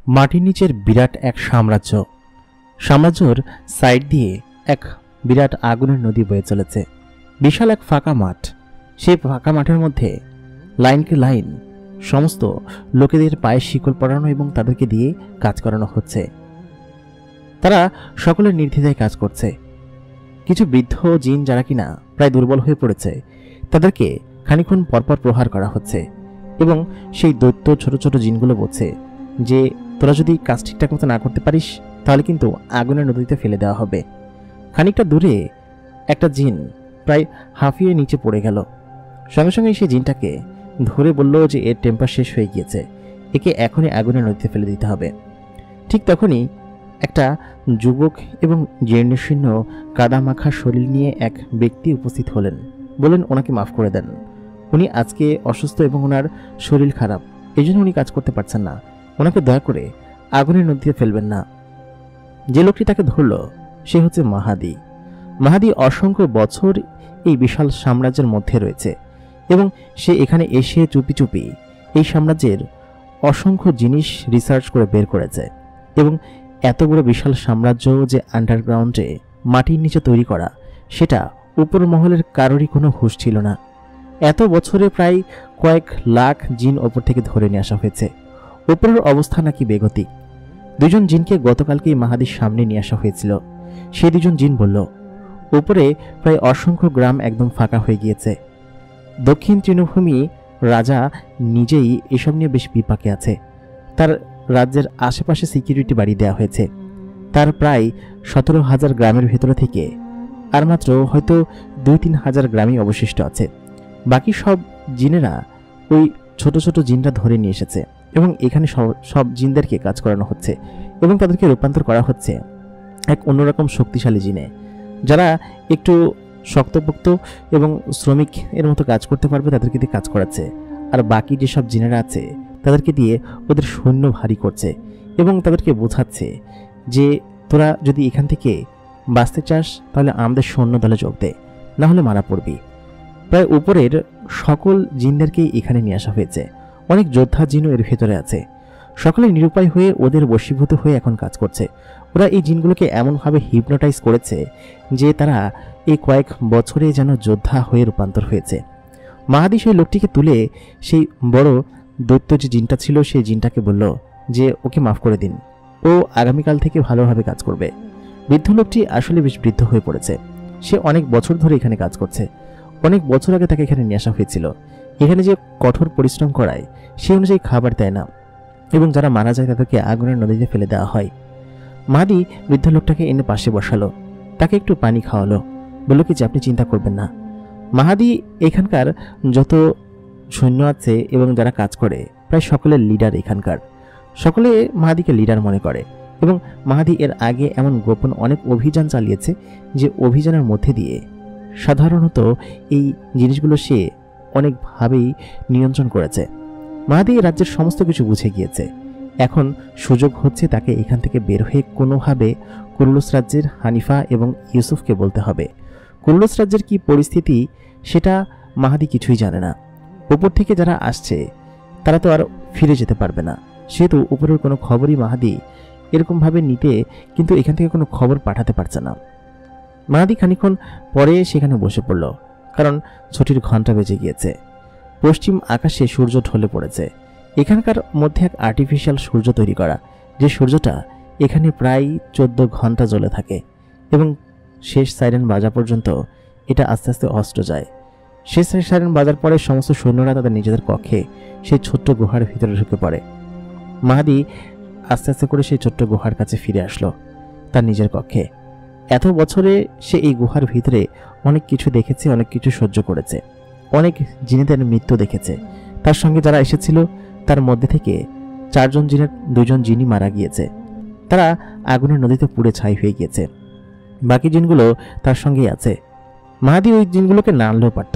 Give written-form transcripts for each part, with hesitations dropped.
মাটির নিচের বিরাট এক সাম্রাজ্য। সাম্রাজ্যর সাইড দিয়ে এক বিরাট আগুনের নদী বয়ে চলেছে। বিশাল এক ফাঁকা মাঠ। সেই ফাঁকা মাঠের মধ্যে লাইনকে লাইন সমস্ত লোকেদের পায়ে শিকল পরানো এবং তাদেরকে দিয়ে কাজ করানো হচ্ছে। তারা সকলের নির্দ্বিধায় কাজ করছে। কিছু বৃদ্ধ জিন যারা কিনা প্রায় দুর্বল হয়ে পড়েছে, তাদেরকে খানিক্ষণ পরপর প্রহার করা হচ্ছে এবং সেই দৈত্য ছোট ছোট জিনগুলো বলছে যে তোরা যদি কাজ ঠিকঠাক মতো না করতে পারিস তাহলে কিন্তু আগুনের নদীতে ফেলে দেওয়া হবে। খানিকটা দূরে একটা জিন প্রায় হাঁফিয়ে নিচে পড়ে গেল। সঙ্গে সঙ্গে সেই জিনটাকে ধরে বলল যে এর টেম্পার শেষ হয়ে গিয়েছে, একে এখনই আগুনের নদীতে ফেলে দিতে হবে। ঠিক তখনই একটা যুবক এবং জীর্ণশীর্ণ কাদামাখা শরীর নিয়ে এক ব্যক্তি উপস্থিত হলেন। বললেন ওনাকে মাফ করে দেন, উনি আজকে অসুস্থ এবং ওনার শরীর খারাপ, এই জন্য উনি কাজ করতে পারছেন না, ওনাকে দয়া করে আগুনের নদীতে ফেলবেন না। যে লোকটি তাকে ধরল সে হচ্ছে মাহাদি। মাহাদি অসংখ্য বছর এই বিশাল সাম্রাজ্যের মধ্যে রয়েছে এবং সে এখানে এসে চুপি চুপি এই সাম্রাজ্যের অসংখ্য জিনিস রিসার্চ করে বের করেছে এবং এত বড় বিশাল সাম্রাজ্য যে আন্ডারগ্রাউন্ডে মাটির নিচে তৈরি করা, সেটা উপর মহলের কারোরই কোনো হুঁশ ছিল না। এত বছরে প্রায় কয়েক লাখ জিন ওপর থেকে ধরে নিয়ে আসা হয়েছে। উপরের অবস্থা নাকি বেগতিক। দুজন জিনকে গতকালকেই মাহাদির সামনে নিয়ে আসা হয়েছিল। সেই দুজন জিন বলল উপরে প্রায় অসংখ্য গ্রাম একদম ফাঁকা হয়ে গিয়েছে। দক্ষিণ তৃণভূমি রাজা নিজেই এসব নিয়ে বেশ বিপাকে আছে। তার রাজ্যের আশেপাশে সিকিউরিটি বাড়িয়ে দেওয়া হয়েছে। তার প্রায় 17,000 গ্রামের ভেতরে থেকে আর মাত্র হয়তো 2-3 হাজার গ্রামই অবশিষ্ট আছে। বাকি সব জিনেরা ওই ছোট ছোট জিনরা ধরে নিয়ে এসেছে এবং এখানে সব জিনদেরকে কাজ করানো হচ্ছে এবং তাদেরকে রূপান্তর করা হচ্ছে এক অন্যরকম শক্তিশালী জিনে, যারা একটু শক্তপোক্ত এবং শ্রমিক এর মতো কাজ করতে পারবে, তাদেরকে দিয়ে কাজ করাচ্ছে। আর বাকি যেসব জিনেরা আছে তাদেরকে দিয়ে ওদের সৈন্য ভারী করছে এবং তাদেরকে বোঝাচ্ছে যে তোরা যদি এখান থেকে বাঁচতে চাস তাহলে আমাদের সৈন্য দলে যোগ দে, না হলে মারা পড়বি। প্রায় উপরের সকল জিনদেরকেই এখানে নিয়ে আসা হয়েছে। অনেক যোদ্ধা জিনও এর ভেতরে আছে। সকলে নিরুপায় হয়ে ওদের বশীভূত হয়ে এখন কাজ করছে। ওরা এই জিনগুলোকে এমনভাবে হিপনোটাইজ করেছে যে তারা এই কয়েক বছরে যেন যোদ্ধা হয়ে রূপান্তর হয়েছে। মাহাদি সেই লোকটিকে তুলে সেই বড় দৈত্য যে জিনটা ছিল সেই জিনটাকে বলল যে ওকে মাফ করে দিন, ও আগামীকাল থেকে ভালোভাবে কাজ করবে। বৃদ্ধ লোকটি আসলে বেশ বৃদ্ধ হয়ে পড়েছে। সে অনেক বছর ধরে এখানে কাজ করছে। অনেক বছর আগে তাকে এখানে নিয়ে আসা হয়েছিল। এখানে যে কঠোর পরিশ্রম করায় সেই অনুযায়ী খাবার দেয় না এবং যারা মারা যায় তাদেরকে আগুনের নদীতে ফেলে দেওয়া হয়। মাহাদি বৃদ্ধ লোকটাকে এনে পাশে বসালো, তাকে একটু পানি খাওয়ালো, বলল কি যে আপনি চিন্তা করবেন না। মাহাদি এখানকার যত সৈন্য আছে এবং যারা কাজ করে প্রায় সকলের লিডার এখানকার। সকলে মাহাদিকে লিডার মনে করে এবং মাহাদি এর আগে এমন গোপন অনেক অভিযান চালিয়েছে যে অভিযানের মধ্যে দিয়ে সাধারণত এই জিনিসগুলো সে অনেকভাবেই নিয়ন্ত্রণ করেছে। মাহাদি রাজ্যের সমস্ত কিছু বুঝে গিয়েছে। এখন সুযোগ হচ্ছে তাকে এখান থেকে বের হয়ে কোনোভাবে কুরুলুস রাজ্যের হানিফা এবং ইউসুফকে বলতে হবে। কুরুলুস রাজ্যের কি পরিস্থিতি সেটা মাহাদি কিছুই জানে না। উপর থেকে যারা আসছে তারা তো আর ফিরে যেতে পারবে না, সেহেতু উপরের কোনো খবরই মাহাদি এরকমভাবে নিতে কিন্তু এখান থেকে কোনো খবর পাঠাতে পারছে না। মাহাদি খানিক্ষণ পরে সেখানে বসে পড়ল, কারণ ছুটির ঘন্টা বেজে গিয়েছে। পশ্চিম আকাশে সূর্য ঢলে পড়েছে। এখানকার মধ্যে এক আর্টিফিশিয়াল সূর্য তৈরি করা, যে সূর্যটা এখানে প্রায় 14 ঘন্টা জ্বলে থাকে এবং শেষ সাইরেন বাজা পর্যন্ত এটা আস্তে আস্তে অস্ত যায়। শেষ সাইরেন বাজার পরে সমস্ত সৈন্যরা তাদের নিজেদের কক্ষে সেই ছোট্ট গুহার ভিতরে ঢুকে পড়ে। মাহাদি আস্তে আস্তে করে সেই ছোট্ট গুহার কাছে ফিরে আসলো তার নিজের কক্ষে। এত বছরে সে এই গুহার ভিতরে অনেক কিছু দেখেছে, অনেক কিছু সহ্য করেছে, অনেক জিনেদের মৃত্যু দেখেছে। তার সঙ্গে যারা এসেছিল তার মধ্যে থেকে 4 জন জিনের 2 জন জিনই মারা গিয়েছে। তারা আগুনের নদীতে পুড়ে ছাই হয়ে গিয়েছে। বাকি জিনগুলো তার সঙ্গেই আছে। মাহাদি ওই জিনগুলোকে না আনলেও পারত।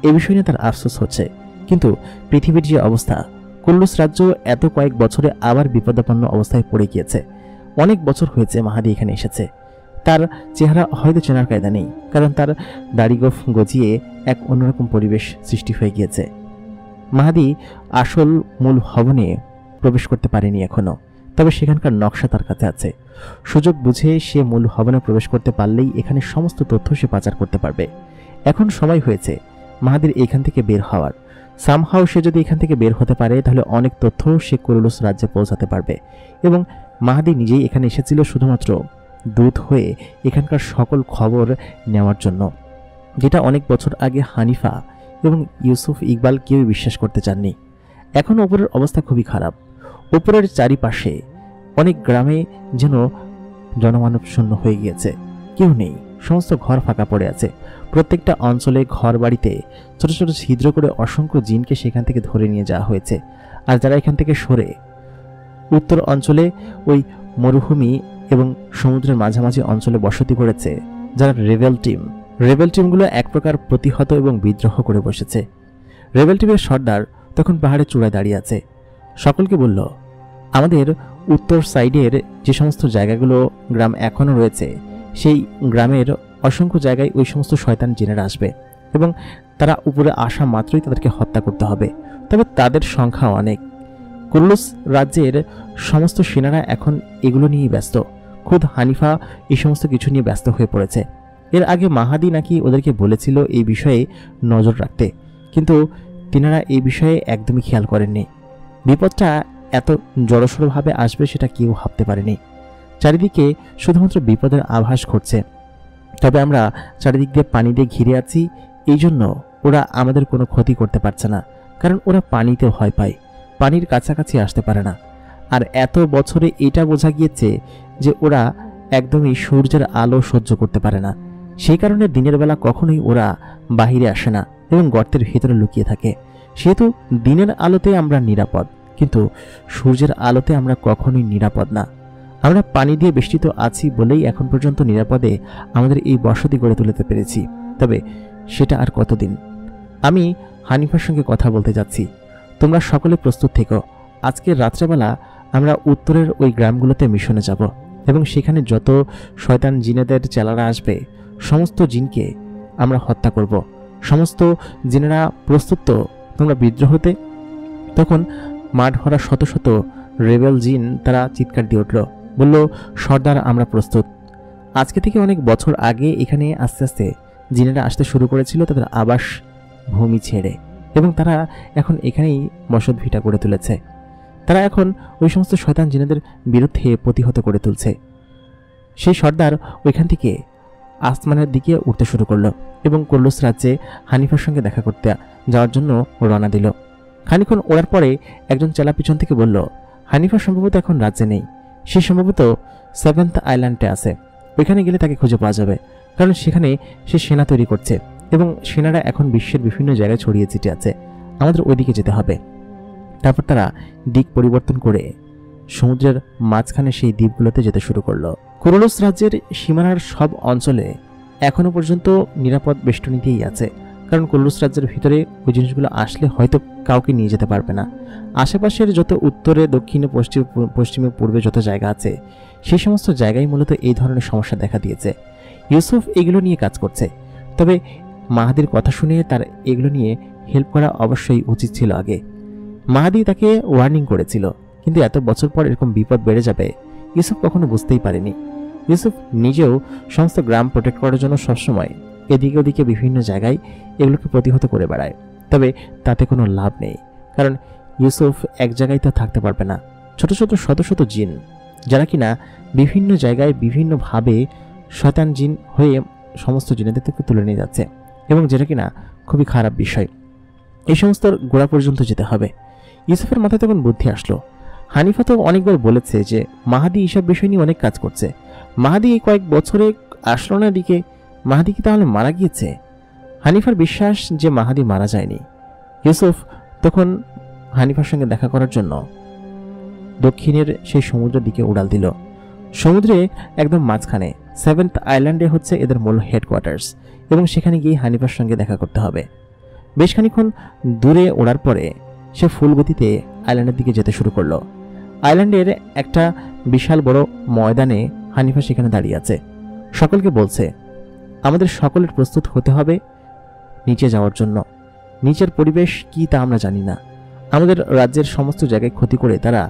এ বিষয় নিয়ে তার আফসোস হচ্ছে, কিন্তু পৃথিবীর যে অবস্থা, কুরুলুস রাজ্য এত কয়েক বছরে আবার বিপদাপন্ন অবস্থায় পড়ে গিয়েছে। অনেক বছর হয়েছে মাহাদি এখানে এসেছে। তার চেহারা হয়তো চেনার কায়দা নেই, কারণ তার দাড়িগোফ গজিয়ে এক অন্যরকম পরিবেশ সৃষ্টি হয়ে গিয়েছে। মাহাদি আসল মূল ভবনে প্রবেশ করতে পারেনি এখনো। তবে সেখানকার নকশা তার কাছে আছে। সুযোগ বুঝে সে মূল ভবনে প্রবেশ করতে পারলেই এখানে সমস্ত তথ্য সে পাচার করতে পারবে। এখন সময় হয়েছে মাহাদির এখান থেকে বের হওয়ার। সামহাও সে যদি এখান থেকে বের হতে পারে তাহলে অনেক তথ্য সে কুরুলুস রাজ্যে পৌঁছাতে পারবে। এবং মাহাদি নিজেই এখানে এসেছিল শুধুমাত্র দূত হয়ে এখানকার সকল খবর নেওয়ার জন্য, যেটা অনেক বছর আগে হানিফা এবং ইউসুফ ইকবাল কেউই বিশ্বাস করতে চাননি। এখন ওপরের অবস্থা খুবই খারাপ। ওপরের চারিপাশে অনেক গ্রামে যেন জনমানব শূন্য হয়ে গিয়েছে, কেউ নেই, সমস্ত ঘর ফাঁকা পড়ে আছে। প্রত্যেকটা অঞ্চলে ঘর বাড়িতে ছোট ছোট ছিদ্র করে অসংখ্য জিনকে সেখান থেকে ধরে নিয়ে যাওয়া হয়েছে। আর যারা এখান থেকে সরে উত্তর অঞ্চলে ওই মরুভূমি এবং সমুদ্রের মাঝামাঝি অঞ্চলে বসতি করেছে যারা রেবেল টিমগুলো এক প্রকার প্রতিহত এবং বিদ্রোহ করে বসেছে। রেবেল টিমের সর্দার তখন পাহাড়ের চূড়ায় দাঁড়িয়ে আছে। সকলকে বলল, আমাদের উত্তর সাইডের যে সমস্ত জায়গাগুলো গ্রাম এখনও রয়েছে সেই গ্রামের অসংখ্য জায়গায় ওই সমস্ত শয়তান জিনেরা আসবে এবং তারা উপরে আসা মাত্রই তাদেরকে হত্যা করতে হবে। তবে তাদের সংখ্যা অনেক। কুরুলুস রাজ্যের সমস্ত সেনারা এখন এগুলো নিয়েই ব্যস্ত। খুদ হানিফা এই সমস্ত কিছু নিয়ে ব্যস্ত হয়ে পড়েছে। এর আগে মাহাদি নাকি ওদেরকে বলেছিল এই বিষয়ে নজর রাখতে, কিন্তু তিনারা এই বিষয়ে একদমই খেয়াল করেননি। বিপদটা এত জড়সড়ভাবে আসবে সেটা কেউ ভাবতে পারেনি। চারিদিকে শুধুমাত্র বিপদের আভাস ঘটছে। তবে আমরা চারিদিক দিয়ে পানি দিয়ে ঘিরে আছি, এই জন্য ওরা আমাদের কোনো ক্ষতি করতে পারছে না, কারণ ওরা পানিতে ভয় পায়, পানির কাছাকাছি আসতে পারে না। আর এত বছরে এটা বোঝা গিয়েছে যে ওরা একদমই সূর্যের আলো সহ্য করতে পারে না। সেই কারণে দিনের বেলা কখনোই ওরা বাহিরে আসে না এবং গর্তের ভিতরে লুকিয়ে থাকে। সেহেতু দিনের আলোতে আমরা নিরাপদ, কিন্তু সূর্যের আলোতে আমরা কখনোই নিরাপদ না। আমরা পানি দিয়ে বেষ্টিত আছি বলেই এখন পর্যন্ত নিরাপদে আমাদের এই বসতি গড়ে তুলতে পেরেছি। তবে সেটা আর কতদিন? আমি হানিফার সঙ্গে কথা বলতে যাচ্ছি, তোমরা সকলে প্রস্তুত থেকো। আজকে রাত্রেবেলা আমরা উত্তরের ওই গ্রামগুলোতে মিশনে যাব এবং সেখানে যত শয়তান জিনেদের চেলারা আসবে সমস্ত জিনকে আমরা হত্যা করব। সমস্ত জিনেরা প্রস্তুত তো তোমরা বিদ্রোহতে? তখন মাঠ ভরা শত শত রেবেল জিন তারা চিৎকার দিয়ে উঠল, বলল, সর্দার আমরা প্রস্তুত। আজকে থেকে অনেক বছর আগে এখানে আস্তে আস্তে জিনেরা আসতে শুরু করেছিল তাদের আবাস ভূমি ছেড়ে, এবং তারা এখন এখানেই বসত ভিটা করে তুলেছে। তারা এখন ওই সমস্ত শয়তান জিনেদের বিরুদ্ধে প্রতিহত করে তুলছে। সেই সর্দার ওইখান থেকে আসমানের দিকে উঠতে শুরু করলো এবং কুরুলুস রাজ্যে হানিফার সঙ্গে দেখা করতে যাওয়ার জন্য রওনা দিল। খানিক্ষণ ওড়ার পরে একজন চেলা পিছন থেকে বলল, হানিফা সম্ভবত এখন রাজ্যে নেই, সে সম্ভবত 7th আইল্যান্ডে আছে। ওইখানে গেলে তাকে খুঁজে পাওয়া যাবে, কারণ সেখানে সে সেনা তৈরি করছে এবং সেনারা এখন বিশ্বের বিভিন্ন জায়গায় ছড়িয়ে ছিটিয়ে আছে। আমাদের ওইদিকে যেতে হবে। তারপর তারা দিক পরিবর্তন করে সমুদ্রের মাঝখানে সেই দ্বীপগুলোতে যেতে শুরু করলো। কুরুলুস রাজ্যের সীমানার সব অঞ্চলে এখনো পর্যন্ত নিরাপদ বেষ্টনী দিয়েই আছে, কারণ কুরুলুস রাজ্যের ভিতরে ওই জিনিসগুলো আসলে হয়তো কাউকে নিয়ে যেতে পারবে না। আশেপাশের যত উত্তরে, দক্ষিণে, পশ্চিমে, পূর্বে যত জায়গা আছে সেই সমস্ত জায়গায় মূলত এই ধরনের সমস্যা দেখা দিয়েছে। ইউসুফ এগুলো নিয়ে কাজ করছে, তবে মাহাদির কথা শুনে তার এগুলো নিয়ে হেল্প করা অবশ্যই উচিত ছিল আগে। মাহাদি তাকে ওয়ার্নিং করেছিল, কিন্তু এত বছর পর এরকম বিপদ বেড়ে যাবে ইউসুফ কখনো বুঝতেই পারেনি। ইউসুফ নিজেও সমস্ত গ্রাম প্রোটেক্ট করার জন্য সবসময় এদিকে ওদিকে বিভিন্ন জায়গায় এগুলোকে প্রতিহত করে বেড়ায়, তবে তাতে কোনো লাভ নেই, কারণ ইউসুফ এক জায়গায় তো থাকতে পারবে না। ছোট ছোট শত শত জিন যারা কিনা বিভিন্ন জায়গায় বিভিন্নভাবে শয়তান জিন হয়ে সমস্ত জিনেদের থেকে তুলে নিয়ে যাচ্ছে, এবং যেটা কিনা খুবই খারাপ বিষয়। এই সমস্ত গোড়া পর্যন্ত যেতে হবে। ইউসুফের মাথায় তখন বুদ্ধি আসলো। হানিফা তো অনেকবার বলেছে যে মাহাদি এইসব বিষয় নিয়ে অনেক কাজ করছে। মাহাদি এই কয়েক বছরে আসলো না দিকে, মাহাদি কি তাহলে মারা গিয়েছে? হানিফার বিশ্বাস যে মাহাদি মারা যায়নি। ইউসুফ তখন হানিফার সঙ্গে দেখা করার জন্য দক্ষিণের সেই সমুদ্রের দিকে উড়াল দিল। সমুদ্রে একদম মাঝখানে 7th আইল্যান্ডে হচ্ছে এদের মূল হেডকোয়ার্টার্স, এবং সেখানে গিয়ে হানিফার সঙ্গে দেখা করতে হবে। বেশ খানিক্ষণ দূরে ওড়ার পরে সে ফুল গতিতে আইল্যান্ডের দিকে যেতে শুরু করলো। আইল্যান্ডের একটা বিশাল বড় ময়দানে হানিফা সেখানে দাঁড়িয়ে আছে। সকলকে বলছে, আমাদের সকলের প্রস্তুত হতে হবে নিচে যাওয়ার জন্য। নিচের পরিবেশ কি তা আমরা জানি না। আমাদের রাজ্যের সমস্ত জায়গায় ক্ষতি করে তারা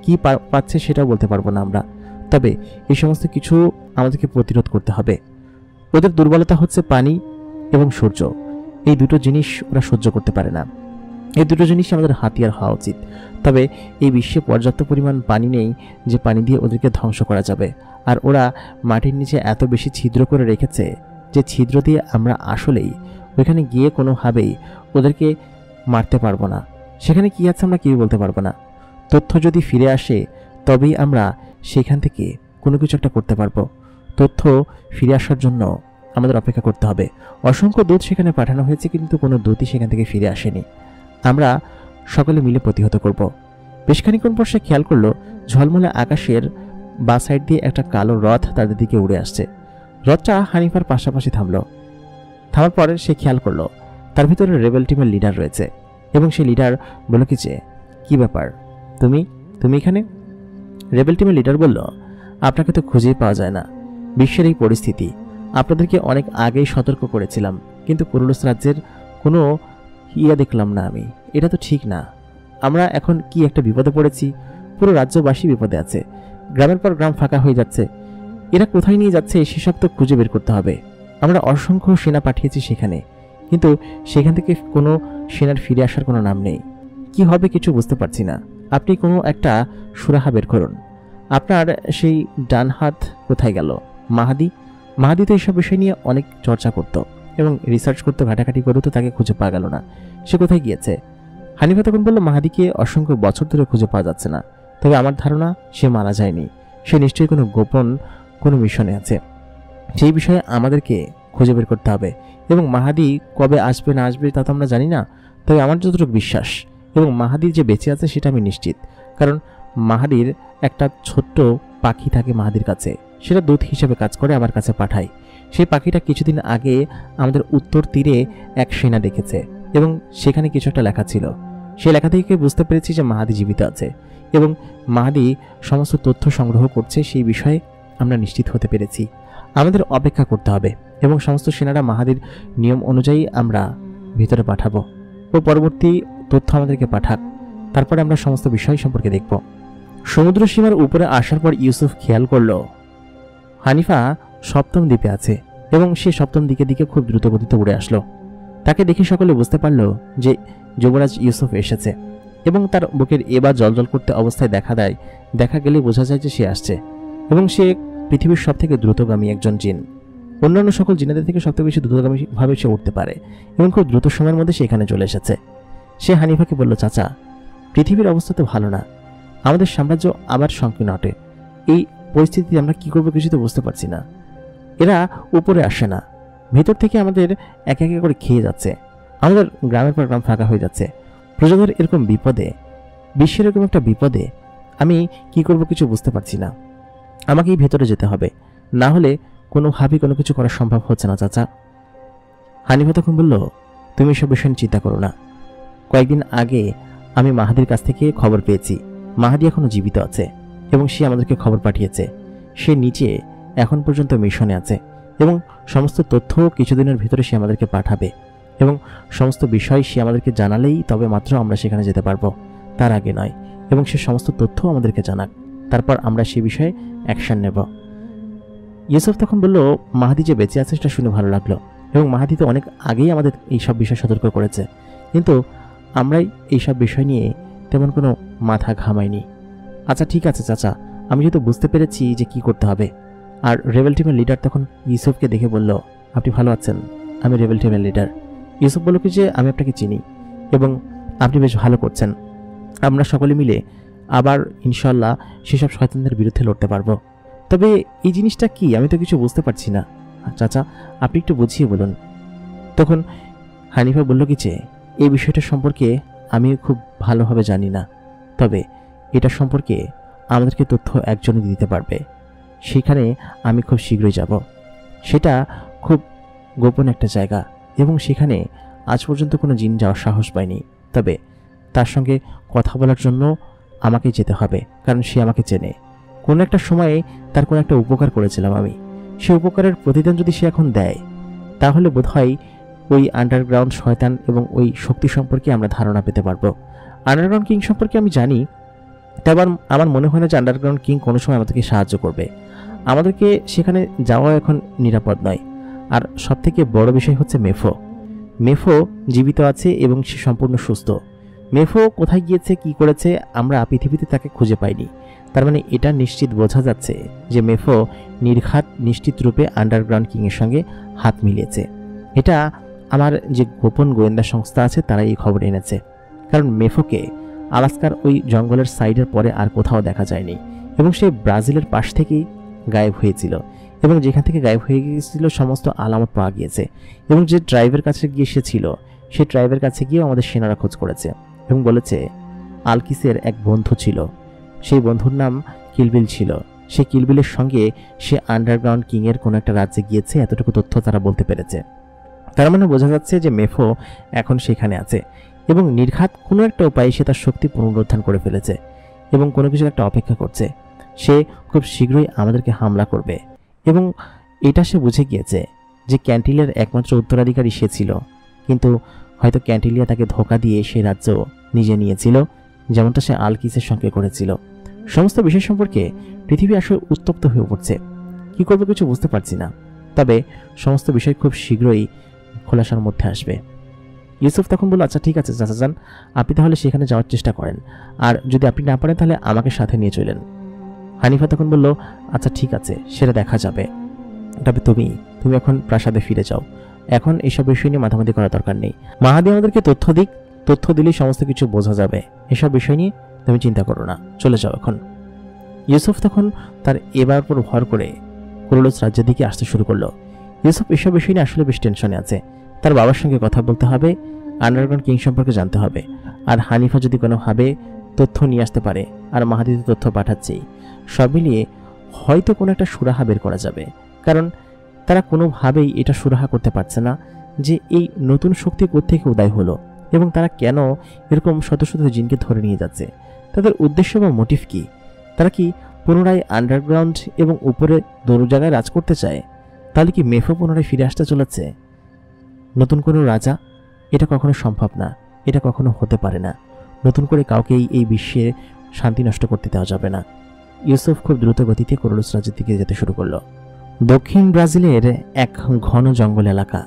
কি পাচ্ছে সেটাও বলতে পারবো না আমরা। তবে এই সমস্ত কিছু আমাদেরকে প্রতিরোধ করতে হবে। ওদের দুর্বলতা হচ্ছে পানি এবং সূর্য। এই দুটো জিনিস ওরা সহ্য করতে পারে না। এই দুটো জিনিস আমাদের হাতিয়ার হওয়া উচিত। তবে এই বিশ্বে পর্যাপ্ত পরিমাণ পানি নেই যে পানি দিয়ে ওদেরকে ধ্বংস করা যাবে। আর ওরা মাটির নিচে এত বেশি ছিদ্র করে রেখেছে যে ছিদ্র দিয়ে আমরা আসলেই ওইখানে গিয়ে কোনোভাবেই ওদেরকে মারতে পারবো না। সেখানে কি আছে আমরা কেউ বলতে পারবো না। তথ্য যদি ফিরে আসে তবেই আমরা সেখান থেকে কোনো কিছু একটা করতে পারবো। তথ্য ফিরে আসার জন্য আমাদের অপেক্ষা করতে হবে। অসংখ্য দূত সেখানে পাঠানো হয়েছে, কিন্তু কোনো দূতই সেখান থেকে ফিরে আসেনি। আমরা সকলে মিলে প্রতিহত করব। বেশ খানিক্ষণ পর সে খেয়াল করলো ঝলমলে আকাশের বা সাইড দিয়ে একটা কালো রথ তাদের দিকে উড়ে আসছে। রথটা হানিফার পাশাপাশি থামলো। থামার পরে সে খেয়াল করলো তার ভিতরে রেবেল টিমের লিডার রয়েছে এবং সেই লিডার বলল কি ব্যাপার, তুমি তুমি এখানে? রেবেল টিমের লিডার বলল, আপনাকে তো খুঁজেই পাওয়া যায় না। বিশ্বের এই পরিস্থিতি, আপনাদেরকে অনেক আগেই সতর্ক করেছিলাম, কিন্তু পুরুলস রাজ্যের কোনো দেখলাম না আমি। এটা তো ঠিক না। আমরা এখন কি একটা বিপদে পড়েছি। পুরো রাজ্যবাসী বিপদে আছে। গ্রামের পর গ্রাম ফাঁকা হয়ে যাচ্ছে। এরা কোথায় নিয়ে যাচ্ছে সেসব তো খুঁজে বের করতে হবে। আমরা অসংখ্য সেনা পাঠিয়েছি সেখানে, কিন্তু সেখান থেকে কোনো সেনার ফিরে আসার কোনো নাম নেই। কি হবে কিছু বুঝতে পারছি না। আপনি কোনো একটা সুরাহা বের করুন। আপনার সেই ডান হাত কোথায় গেল? মাহাদি তো এইসব বিষয় নিয়ে অনেক চর্চা করত এবং রিসার্চ করতে, ঘাটাঘাটি করে তো তাকে খুঁজে পাওয়া গেল না। সে কোথায় গিয়েছে? হানিফা তখন বলল, মাহাদিকে অসংখ্য বছর ধরে খুঁজে পাওয়া যাচ্ছে না। তবে আমার ধারণা সে মারা যায়নি। সে নিশ্চয়ই কোনো গোপন কোনো মিশনে আছে। সেই বিষয়ে আমাদেরকে খুঁজে বের করতে হবে। এবং মাহাদি কবে আসবে না আসবে তা তো আমরা জানি না। তবে আমার যতটুকু বিশ্বাস এবং মাহাদির যে বেঁচে আছে সেটা আমি নিশ্চিত। কারণ মাহাদির একটা ছোট্ট পাখি থাকে মাহাদির কাছে, সেটা দূত হিসেবে কাজ করে আমার কাছে পাঠায়। সেই পাখিটা কিছুদিন আগে আমাদের উত্তর তীরে এক সেনা দেখেছে এবং সেখানে কিছু একটা লেখা ছিল। সেই লেখা থেকে বুঝতে পেরেছি যে মাহাদি জীবিত আছে এবং মাহাদি সমস্ত তথ্য সংগ্রহ করছে। সেই বিষয়ে আমরা নিশ্চিত হতে পেরেছি। আমাদের অপেক্ষা করতে হবে এবং সমস্ত সেনারা মাহাদির নিয়ম অনুযায়ী আমরা ভিতরে পাঠাবো। ও পরবর্তী তথ্য আমাদেরকে পাঠাক, তারপরে আমরা সমস্ত বিষয় সম্পর্কে দেখব। সমুদ্র সীমার উপরে আসার পর ইউসুফ খেয়াল করল হানিফা সপ্তম দ্বীপে আছে এবং সে সপ্তম দিকে খুব দ্রুত গতিতে উড়ে আসলো। তাকে দেখে সকলে বুঝতে পারল যে যুবরাজ ইউসুফ এসেছে এবং তার বুকের এবার জলজল করতে অবস্থায় দেখা গেলে বোঝা যায় যে সে আসছে এবং সে পৃথিবীর সব থেকে দ্রুতগামী একজন জিন। অন্যান্য সকল জিনেদের থেকে সবথেকে বেশি দ্রুতগামী ভাবে সে উঠতে পারে এবং খুব দ্রুত সময়ের মধ্যে সে এখানে চলে এসেছে। সে হানিফাকে বলল, চাচা, পৃথিবীর অবস্থা তো ভালো না। আমাদের সাম্রাজ্য আবার সংকীর্ণ অটে। এই পরিস্থিতিতে আমরা কি করবো কিছু তো বুঝতে পারছি না। এরা উপরে আসে না, ভেতর থেকে আমাদের একে একে করে খেয়ে যাচ্ছে। আমাদের গ্রামের পর গ্রাম ফাঁকা হয়ে যাচ্ছে। প্রজাদের এরকম বিপদে, বিশ্বের এরকম একটা বিপদে আমি কি করব কিছু বুঝতে পারছি না। আমাকেই ভেতরে যেতে হবে, না হলে কোনোভাবেই কোনো কিছু করা সম্ভব হচ্ছে না চাচা। হানিফা তখন বলল, তুমি এসব বিষয় চিন্তা করো না। কয়েকদিন আগে আমি মাহাদির কাছ থেকে খবর পেয়েছি মাহাদি এখনো জীবিত আছে এবং সে আমাদেরকে খবর পাঠিয়েছে। সে নিচে এখন পর্যন্ত মিশনে আছে এবং সমস্ত তথ্য কিছুদিনের ভিতরে সে আমাদেরকে পাঠাবে এবং সমস্ত বিষয় সে আমাদেরকে জানালেই তবে মাত্র আমরা সেখানে যেতে পারবো, তার আগে নয়। এবং সে সমস্ত তথ্য আমাদেরকে জানাক, তারপর আমরা সে বিষয়ে অ্যাকশন নেব। ইউসুফ তখন বলল, মাহাদি যে বেঁচে আছে সেটা শুনে ভালো লাগলো এবং মাহাদি তো অনেক আগেই আমাদের এইসব বিষয় সতর্ক করেছে, কিন্তু আমরাই এইসব বিষয় নিয়ে তেমন কোনো মাথা ঘামাইনি। আচ্ছা ঠিক আছে চাচা, আমি যেহেতু বুঝতে পেরেছি যে কি করতে হবে। আর রেবেল টিমের লিডার তখন ইউসুফকে দেখে বলল, আপনি ভালো আছেন? আমি রেবেল টিমের লিডার। ইউসুফ বলল যে আমি আপনাকে চিনি এবং আপনি বেশ ভালো করছেন। আমরা সকলে মিলে আবার ইনশাল্লাহ সেসব শয়তানদের বিরুদ্ধে লড়তে পারবো। তবে এই জিনিসটা কি আমি তো কিছু বুঝতে পারছি না। চাচা আপনি একটু বুঝিয়ে বলুন। তখন হানিফা বলল যে এই বিষয়টা সম্পর্কে আমি খুব ভালোভাবে জানি না, তবে এটা সম্পর্কে আমাদেরকে তথ্য একজনই দিতে পারবে। সেখানে আমি খুব শীঘ্রই যাব। সেটা খুব গোপন একটা জায়গা এবং সেখানে আজ পর্যন্ত কোনো জিন যাওয়ার সাহস পায়নি। তবে তার সঙ্গে কথা বলার জন্য আমাকে যেতে হবে, কারণ সে আমাকে চেনে। কোনো একটা সময়ে তার কোনো একটা উপকার করেছিলাম আমি। সে উপকারের প্রতিদান যদি সে এখন দেয়, তাহলে বোধহয় ওই আন্ডারগ্রাউন্ড শয়তান এবং ওই শক্তি সম্পর্কে আমরা ধারণা পেতে পারবো। আন্ডারগ্রাউন্ড কিং সম্পর্কে আমি জানি তাই আমার মনে হয় না যে আন্ডারগ্রাউন্ড কিং কোনো সময় আমাদেরকে সাহায্য করবে। আমাদেরকে সেখানে যাওয়া এখন নিরাপদ নয়। আর সবথেকে বড় বিষয় হচ্ছে মেফো জীবিত আছে এবং সে সম্পূর্ণ সুস্থ। মেফো কোথায় গিয়েছে, কি করেছে, আমরা পৃথিবীতে তাকে খুঁজে পাইনি। তার মানে এটা নিশ্চিত বোঝা যাচ্ছে যে মেফো নির্ঘাত নিশ্চিত রূপে আন্ডারগ্রাউন্ড কিংয়ের সঙ্গে হাত মিলিয়েছে। এটা আমার যে গোপন গোয়েন্দা সংস্থা আছে তারা এই খবর এনেছে। কারণ মেফোকে আলাস্কার ওই জঙ্গলের সাইডের পরে আর কোথাও দেখা যায়নি এবং সে ব্রাজিলের পাশ থেকেই গায়েব হয়েছিল এবং যেখান থেকে গায়েব হয়ে গিয়েছিল সমস্ত আলামত পাওয়া গিয়েছে এবং যে ট্রাইবের কাছে গিয়ে সে ছিল সেই ট্রাইবের কাছে গিয়েও আমাদের সেনারা খোঁজ করেছে এবং বলেছে আলকিসের এক বন্ধু ছিল, সেই বন্ধুর নাম কিলবিল ছিল। সেই কিলবিলের সঙ্গে সে আন্ডারগ্রাউন্ড কিংয়ের কোনো একটা রাজ্যে গিয়েছে, এতটুকু তথ্য তারা বলতে পেরেছে। তার মানে বোঝা যাচ্ছে যে মেফো এখন সেখানে আছে এবং নির্ঘাত কোনো একটা উপায়ে সে তার শক্তি পুনরুদ্ধার করে ফেলেছে এবং কোনো কিছু একটা অপেক্ষা করছে। সে খুব শীঘ্রই আমাদেরকে হামলা করবে এবং এটা সে বুঝে গিয়েছে যে ক্যান্টিলিয়ার একমাত্র উত্তরাধিকারী সে ছিল, কিন্তু হয়তো ক্যান্টিলিয়া তাকে ধোঁকা দিয়ে সেই রাজ্য নিজে নিয়েছিল, যেমনটা সে আলকিসের সঙ্গে করেছিল। সমস্ত বিষয় সম্পর্কে পৃথিবী আসলে উত্তপ্ত হয়ে পড়ছে। কী করবে কিছু বুঝতে পারছি না, তবে সমস্ত বিষয় খুব শীঘ্রই খোলাসার মধ্যে আসবে। ইউসুফ তখন বলল, আচ্ছা ঠিক আছে চাচা যান, আপনি তাহলে সেখানে যাওয়ার চেষ্টা করেন, আর যদি আপনি না পারেন তাহলে আমাকে সাথে নিয়ে চলেন। হানিফা তখন বলল, আচ্ছা ঠিক আছে, সেটা দেখা যাবে, তবে তুমি এখন প্রাসাদে ফিরে যাও, এখন এইসব বিষয় নিয়ে মাথামাতি করার দরকার নেই। মাহাদি আমাদেরকে তথ্য দিলেই সমস্ত কিছু বোঝা যাবে, এসব বিষয় নিয়ে তুমি চিন্তা করো না, চলে যাও এখন। ইউসুফ তখন তার এবার পর ভর করে কুরুলুস রাজ্যের দিকে আসতে শুরু করলো। ইউসুফ এসব বিষয় নিয়ে আসলে বেশ টেনশনে আছে। তার বাবার সঙ্গে কথা বলতে হবে, আন্ডারগ্রাউন্ড কিং সম্পর্কে জানতে হবে, আর হানিফা যদি কোনোভাবে তথ্য নিয়ে আসতে পারে, আর মাহাদি তো তথ্য পাঠাচ্ছেই, সব মিলিয়ে হয়তো কোনো একটা সুরাহা বের করা যাবে। কারণ তারা কোনোভাবেই এটা সুরাহা করতে পারছে না যে এই নতুন শক্তি কোত্থেকে উদয় হলো এবং তারা কেন এরকম শত শত জিনকে ধরে নিয়ে যাচ্ছে। তাদের উদ্দেশ্য বা মোটিভ কি? তারা কি পুনরায় আন্ডারগ্রাউন্ড এবং উপরে দূর জায়গায় রাজ করতে চায়? তাহলে কি মেফো পুনরায় ফিরে আসতে চলেছে নতুন কোনো রাজা? এটা কখনো সম্ভব না, এটা কখনো হতে পারে না। নতুন করে কাউকেই এই বিশ্বে শান্তি নষ্ট করতে দেওয়া যাবে না। ইউসুফ খুব দ্রুত গতিতে কুরুলুস রাজ্যের দিকে যেতে শুরু করলো। দক্ষিণ ব্রাজিলের এক ঘন জঙ্গল এলাকা,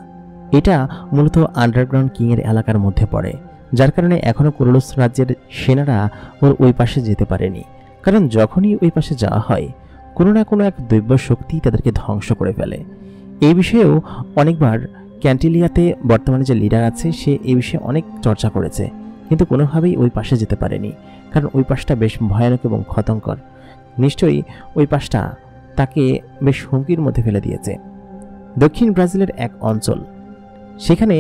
এটা মূলত আন্ডারগ্রাউন্ড কিংয়ের এলাকার মধ্যে পড়ে, যার কারণে এখনো কুরুলুস রাজ্যের সেনারা ওই পাশে যেতে পারেনি। কারণ যখনই ওই পাশে যাওয়া হয় কোনো না কোনো এক দৈব্য শক্তি তাদেরকে ধ্বংস করে ফেলে। এই বিষয়েও অনেকবার ক্যান্টিলিয়াতে বর্তমানে যে লিডার আছে সে এই বিষয়ে অনেক চর্চা করেছে, কিন্তু কোনোভাবেই ওই পাশে যেতে পারেনি, কারণ ওই পাশটা বেশ ভয়ানক এবং ক্ষতঙ্কর। নিশ্চয়ই ওই পাশটা তাকে বেশ হুমকির মধ্যে ফেলে দিয়েছে। দক্ষিণ ব্রাজিলের এক অঞ্চল, সেখানে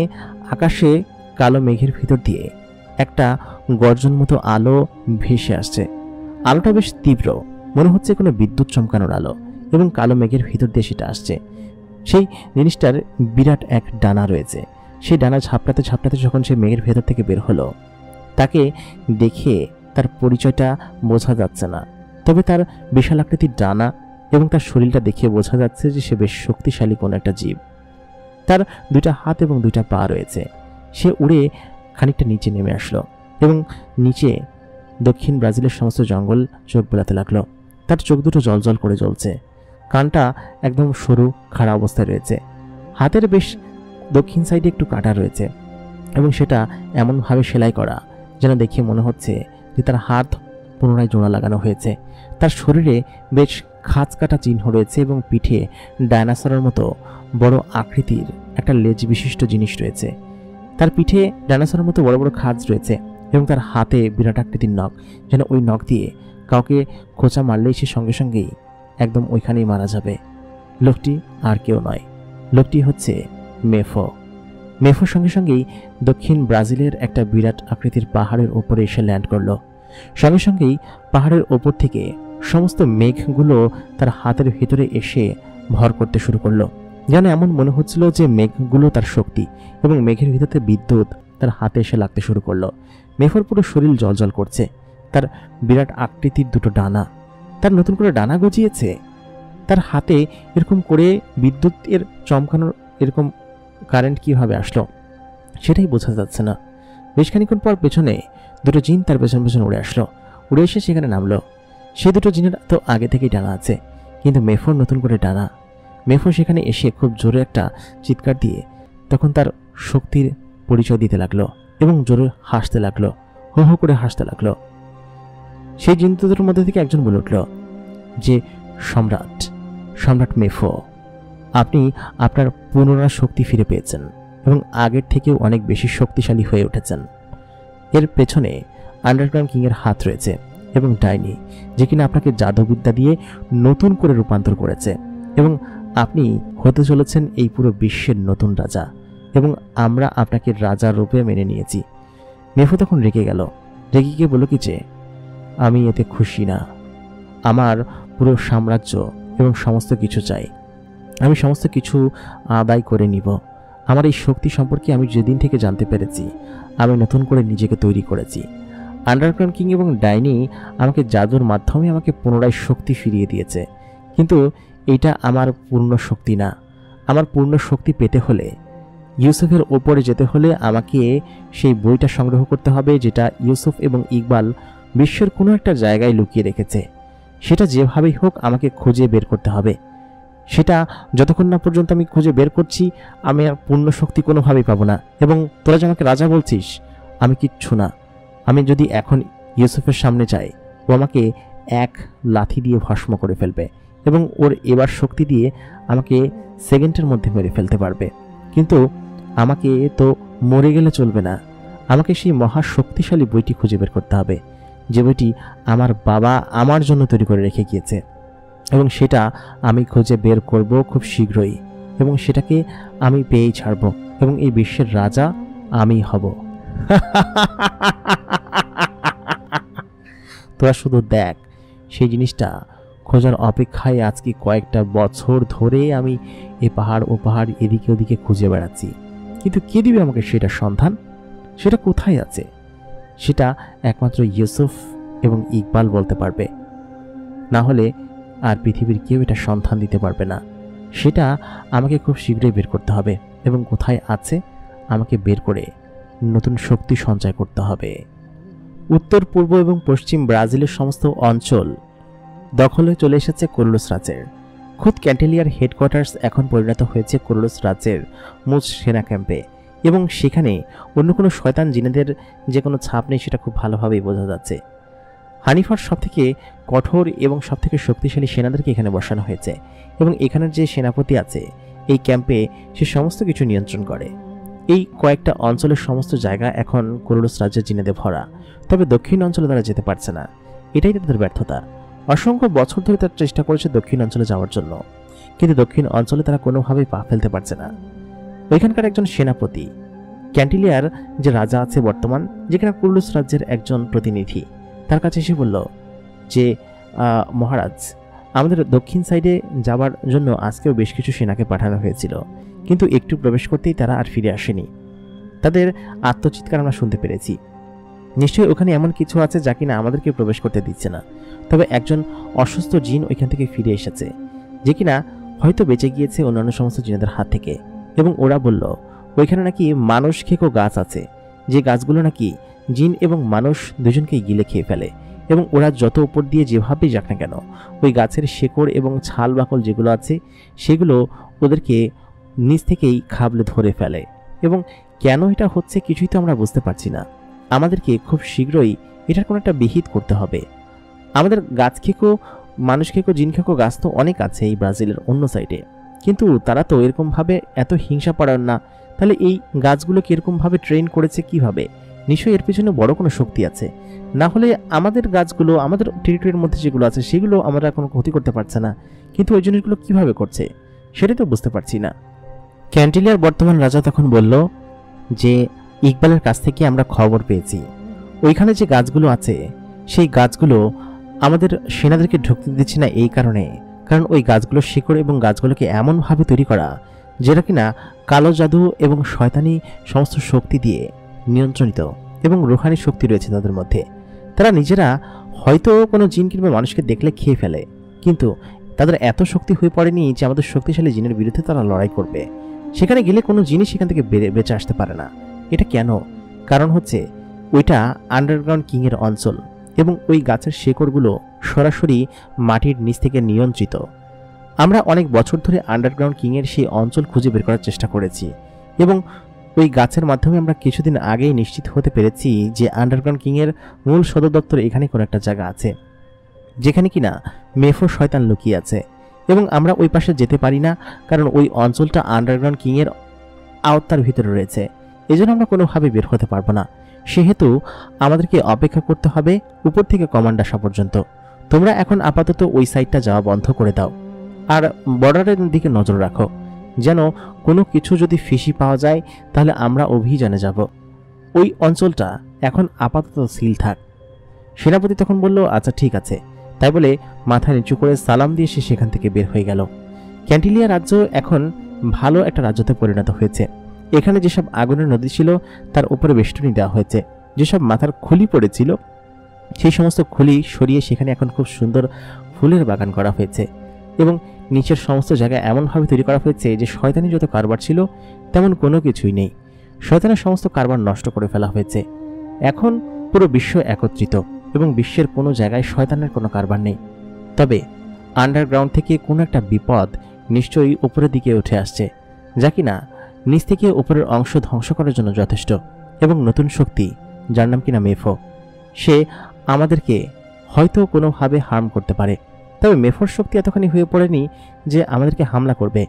আকাশে কালো মেঘের ভিতর দিয়ে একটা গর্জন মতো আলো ভেসে আসছে। আলোটা বেশ তীব্র, মনে হচ্ছে কোনো বিদ্যুৎ চমকানোর আলো, এবং কালো মেঘের ভিতর দিয়ে সেটা আসছে। সেই জিনিসটার বিরাট এক ডানা রয়েছে। সেই ডানা ঝাপটাতে ঝাপটাতে যখন সে মেঘের ভেতর থেকে বের হলো, তাকে দেখে তার পরিচয়টা বোঝা যাচ্ছে না, তবে তার বিশাল আকৃতির ডানা এবং তার শরীরটা দেখে বোঝা যাচ্ছে যে সে বেশ শক্তিশালী কোনো একটা জীব। তার দুইটা হাত এবং দুইটা পা রয়েছে। সে উড়ে খানিকটা নিচে নেমে আসলো এবং নিচে দক্ষিণ ব্রাজিলের সমস্ত জঙ্গল চোখ বোলাতে লাগলো। তার চোখ দুটো জলজল করে জ্বলছে, কানটা একদম সরু খাড়া অবস্থায় রয়েছে, হাতের বেশ দক্ষিণ সাইডে একটু কাটা রয়েছে এবং সেটা এমনভাবে সেলাই করা যেন দেখে মনে হচ্ছে যে তার হাত পুনরায় জোড়া লাগানো হয়েছে। তার শরীরে বেশ খাঁজ কাটা চিহ্ন রয়েছে এবং পিঠে ডায়নোসরের মতো বড় আকৃতির একটা লেজ বিশিষ্ট জিনিস রয়েছে। তার পিঠে ডায়নোসরের মতো বড় বড় খাঁজ রয়েছে এবং তার হাতে বিরাট আকৃতির নখ, যেন ওই নখ দিয়ে কাউকে খোঁচা মারলেই সে সঙ্গে সঙ্গেই একদম ওইখানেই মারা যাবে। লোকটি আর কেউ নয়, লোকটি হচ্ছে মেফো। মেফোর সঙ্গে সঙ্গেই দক্ষিণ ব্রাজিলের একটা বিরাট আকৃতির পাহাড়ের ওপরে এসে ল্যান্ড করলো। সঙ্গে সঙ্গেই পাহাড়ের ওপর থেকে সমস্ত মেঘগুলো তার হাতের ভিতরে এসে ভর করতে শুরু করলো। যেন এমন মনে হচ্ছিল যে মেঘগুলো তার শক্তি, এবং মেঘের ভিতরে বিদ্যুৎ তার হাতে এসে লাগতে শুরু করলো। মেফোর পুরো শরীর জলজল করছে। তার বিরাট আকৃতির দুটো ডানা, তার নতুন করে ডানা গজিয়েছে। তার হাতে এরকম করে বিদ্যুতের চমকানোর এরকম কারেন্ট কিভাবে আসলো সেটাই বোঝা যাচ্ছে না। বেশ খানিক্ষণ পর পেছনে দুটো জিন তার পেছন পেছন উড়ে আসলো। উড়ে এসে সেখানে নামলো। সে দুটো জিনের তো আগে থেকেই টানা আছে, কিন্তু মেফোর নতুন করে টানা। মেফো সেখানে এসে খুব জোরে একটা চিৎকার দিয়ে তখন তার শক্তির পরিচয় দিতে লাগলো এবং জোরে হাসতে লাগলো, হো হো করে হাসতে লাগলো। সেই জিন দুটোর মধ্যে থেকে একজন বলে উঠল যে, সম্রাট, সম্রাট মেফো, আপনি আপনার পুনরায় শক্তি ফিরে পেয়েছেন এবং আগের থেকেও অনেক বেশি শক্তিশালী হয়ে উঠেছেন। এর পেছনে আন্ডারগ্রাউন্ড কিংয়ের হাত রয়েছে এবং ডাইনি, যে কিনা আপনাকে জাদুবিদ্যা দিয়ে নতুন করে রূপান্তর করেছে এবং আপনি হতে চলেছেন এই পুরো বিশ্বের নতুন রাজা এবং আমরা আপনাকে রাজার রূপে মেনে নিয়েছি। মেফো তখন রেগে গেল, রেগে গিয়ে বলল কি যে, আমি এতে খুশি না, আমার পুরো সাম্রাজ্য এবং সমস্ত কিছু চাই, আমি সমস্ত কিছু আদায় করে নিব। আমার এই শক্তি সম্পর্কে আমি যেদিন থেকে জানতে পেরেছি, আমি নতুন করে নিজেকে তৈরি করেছি। আন্ডারগ্রাউন্ড কিং এবং ডাইনি আমাকে জাদুর মাধ্যমে আমাকে পুনরায় শক্তি ফিরিয়ে দিয়েছে, কিন্তু এটা আমার পূর্ণ শক্তি না। আমার পূর্ণ শক্তি পেতে হলে, ইউসুফের ওপরে যেতে হলে আমাকে সেই বইটা সংগ্রহ করতে হবে যেটা ইউসুফ এবং ইকবাল বিশ্বের কোনো একটা জায়গায় লুকিয়ে রেখেছে। সেটা যেভাবেই হোক আমাকে খুঁজে বের করতে হবে। সেটা যতক্ষণ না পর্যন্ত আমি খুঁজে বের করছি, আমি আর পূর্ণ শক্তি কোনোভাবেই পাবো না। এবং তোরা যে আমাকে রাজা বলছিস, আমি কিচ্ছু না। আমি যদি এখন ইউসুফের সামনে যাই, ও আমাকে এক লাথি দিয়ে ভস্ম করে ফেলবে এবং ওর এবার শক্তি দিয়ে আমাকে সেকেন্ডের মধ্যে মেরে ফেলতে পারবে। কিন্তু আমাকে তো মরে গেলে চলবে না, আমাকে সেই মহা শক্তিশালী বইটি খুঁজে বের করতে হবে, যে বইটি আমার বাবা আমার জন্য তৈরি করে রেখে গিয়েছে। এবং সেটা আমি খুঁজে বের করব খুব শীঘ্রই এবং সেটাকে আমি পেয়েই ছাড়ব এবং এই বিশ্বের রাজা আমি হব। তোরা শুধু দেখ, সেই জিনিসটা খোঁজার অপেক্ষায় আজকে কয়েকটা বছর ধরে আমি এ পাহাড় ও পাহাড় এদিকে ওদিকে খুঁজে বেড়াচ্ছি, কিন্তু কে দিবে আমাকে সেটা সন্ধান? সেটা কোথায় আছে? সেটা একমাত্র ইউসুফ এবং ইকবাল বলতে পারবে, না হলে আর পৃথিবীর কেউ এটা সন্ধান দিতে পারবে না। সেটা আমাকে খুব শীঘ্রই বের করতে হবে এবং কোথায় আছে আমাকে বের করে নতুন শক্তি সঞ্চয় করতে হবে। উত্তর পূর্ব এবং পশ্চিম ব্রাজিলের সমস্ত অঞ্চল দখলে চলে এসেছে কোরলোস রাজ্যের। খুদ ক্যান্টেলিয়ার হেডকোয়ার্টার্স এখন পরিণত হয়েছে কোরলোস রাজ্যের মূল সেনা ক্যাম্পে এবং সেখানে অন্য কোনো শয়তান জিনেদের যে কোনো ছাপ নেই, সেটা খুব ভালোভাবেই বোঝা যাচ্ছে। হানিফার সবথেকে কঠোর এবং সবথেকে শক্তিশালী সেনাদেরকে এখানে বসানো হয়েছে এবং এখানের যে সেনাপতি আছে এই ক্যাম্পে সে সমস্ত কিছু নিয়ন্ত্রণ করে। এই কয়েকটা অঞ্চলের সমস্ত জায়গা এখন কোরলোস রাজ্যের জিনেদে ভরা, তবে দক্ষিণ অঞ্চলে তারা যেতে পারছে না, এটাই তাদের ব্যর্থতা। অসংখ্য বছর ধরে তারা চেষ্টা করেছে দক্ষিণ অঞ্চলে যাওয়ার জন্য, কিন্তু দক্ষিণ অঞ্চলে তারা কোনোভাবেই পা ফেলতে পারছে না। ওইখানকার একজন সেনাপতি, ক্যান্টিলিয়ার যে রাজা আছে বর্তমান, যেখানে কোরলোস রাজ্যের একজন প্রতিনিধি, তার কাছে এসে বলল যে, মহারাজ, আমাদের দক্ষিণ সাইডে যাওয়ার জন্য আজকেও বেশ কিছু সেনাকে পাঠানো হয়েছিল, কিন্তু একটু প্রবেশ করতেই তারা আর ফিরে আসেনি। তাদের আত্মচিৎকার আমরা শুনতে পেরেছি। নিশ্চয়ই ওখানে এমন কিছু আছে যা কিনা আমাদেরকে প্রবেশ করতে দিচ্ছে না। তবে একজন অসুস্থ জিন ওইখান থেকে ফিরে এসেছে, যে কিনা হয়তো বেঁচে গিয়েছে অন্যান্য সমস্ত জিনেদের হাত থেকে। এবং ওরা বলল ওইখানে নাকি মানুষ খেকো গাছ আছে, যে গাছগুলো নাকি জিন এবং মানুষ দুজনকেই গিলে খেয়ে ফেলে এবং ওরা যত উপর দিয়ে যেভাবেই যাক না কেন, ওই গাছের শেকড় এবং ছাল বাকল যেগুলো আছে সেগুলো ওদেরকে নিচ থেকেই খাবলে ধরে ফেলে। এবং কেন এটা হচ্ছে কিছুই তো আমরা বুঝতে পারছি না। আমাদেরকে খুব শীঘ্রই এটার কোনো একটা বিহিত করতে হবে। আমাদের গাছ খেকো, মানুষ খেকো, জিন খেকো গাছ তো অনেক আছে এই ব্রাজিলের অন্য সাইডে, কিন্তু তারা তো এরকমভাবে এত হিংসা পরায়ণ না। তাহলে এই গাছগুলোকে এরকমভাবে ট্রেন করেছে কিভাবে? নিশ্চয়ই এর পিছনে বড় কোনো শক্তি আছে, না হলে আমাদের গাছগুলো, আমাদের টেরিটরির মধ্যে যেগুলো আছে সেগুলো আমরা কোনো ক্ষতি করতে পারছে না, কিন্তু ওই জিনিসগুলো কিভাবে করছে সেটাই তো বুঝতে পারছি না। ক্যান্টিলিয়ার বর্তমান রাজা তখন বলল যে, ইকবালের কাছ থেকে আমরা খবর পেয়েছি ওইখানে যে গাছগুলো আছে সেই গাছগুলো আমাদের সেনাদেরকে ঢুকতে দিচ্ছে না, এই কারণ ওই গাছগুলোর শিকড় এবং গাছগুলোকে এমনভাবে তৈরি করা যেটা কিনা কালো জাদু এবং শয়তানি সমস্ত শক্তি দিয়ে নিয়ন্ত্রিত এবং রুহানি শক্তি রয়েছে তাদের মধ্যে। তারা নিজেরা হয়তো কোনো জিন কিংবা মানুষকে দেখলে খেয়ে ফেলে, কিন্তু তাদের এত শক্তি হয়ে পড়েনি যে আমাদের শক্তিশালী জিনের বিরুদ্ধে তারা লড়াই করবে। সেখানে গেলে কোনো জিনিস সেখান থেকে বেঁচে আসতে পারে না। এটা কেন? কারণ হচ্ছে ওইটা আন্ডারগ্রাউন্ড কিংয়ের অঞ্চল এবং ওই গাছের শেকড়গুলো সরাসরি মাটির নিচ থেকে নিয়ন্ত্রিত। আমরা অনেক বছর ধরে আন্ডারগ্রাউন্ড কিংয়ের সেই অঞ্চল খুঁজে বের করার চেষ্টা করেছি এবং ওই গাছের মাধ্যমে আমরা কিছুদিন আগেই নিশ্চিত হতে পেরেছি যে আন্ডারগ্রাউন্ড কিংয়ের মূল সদর দপ্তর এখানে কোনো একটা জায়গা আছে, যেখানে কিনা মেফো শয়তান লুকিয়ে আছে। এবং আমরা ওই পাশে যেতে পারি না, কারণ ওই অঞ্চলটা আন্ডারগ্রাউন্ড কিংয়ের আওতার ভিতরে রয়েছে। এজন্য আমরা কোনোভাবে বের হতে পারবো না। সেহেতু আমাদেরকে অপেক্ষা করতে হবে উপর থেকে কমান্ড আসা পর্যন্ত। তোমরা এখন আপাতত ওই সাইডটা যাওয়া বন্ধ করে দাও, আর বর্ডারের দিকে নজর রাখো, যেন কোনো কিছু যদি ফিসি পাওয়া যায় তাহলে আমরা অভিযানে যাব। ওই অঞ্চলটা এখন আপাতত সিল থাক। সেনাপতি তখন বলল, আচ্ছা ঠিক আছে। তাই বলে মাথা নিচু করে সালাম দিয়ে সে সেখান থেকে বের হয়ে গেল। ক্যান্টিলিয়া রাজ্য এখন ভালো একটা রাজ্যতে পরিণত হয়েছে। এখানে যেসব আগুনের নদী ছিল তার উপরে বেষ্টনী দেওয়া হয়েছে। যেসব মাথার খুলি পড়েছিল সেই সমস্ত খুলি সরিয়ে সেখানে এখন খুব সুন্দর ফুলের বাগান করা হয়েছে এবং নিচের সমস্ত জায়গা এমনভাবে তৈরি করা হয়েছে যে শয়তানি যত কারবার ছিল তেমন কোনো কিছুই নেই। শয়তানের সমস্ত কারবার নষ্ট করে ফেলা হয়েছে। এখন পুরো বিশ্ব একত্রিত এবং বিশ্বের কোনো জায়গায় শয়তানের কোনো কারবার নেই। তবে আন্ডারগ্রাউন্ড থেকে কোনো একটা বিপদ নিশ্চয়ই উপরের দিকে উঠে আসছে, যা কিনা নিচ থেকে উপরের অংশ ধ্বংস করার জন্য যথেষ্ট। এবং নতুন শক্তি, যার নাম কিনা মেফো, সে আমাদেরকে হয়তো কোনোভাবে হার্ম করতে পারে। তবে মেফোর শক্তি এতখানি হয়ে পড়েনি যে আমাদেরকে হামলা করবে।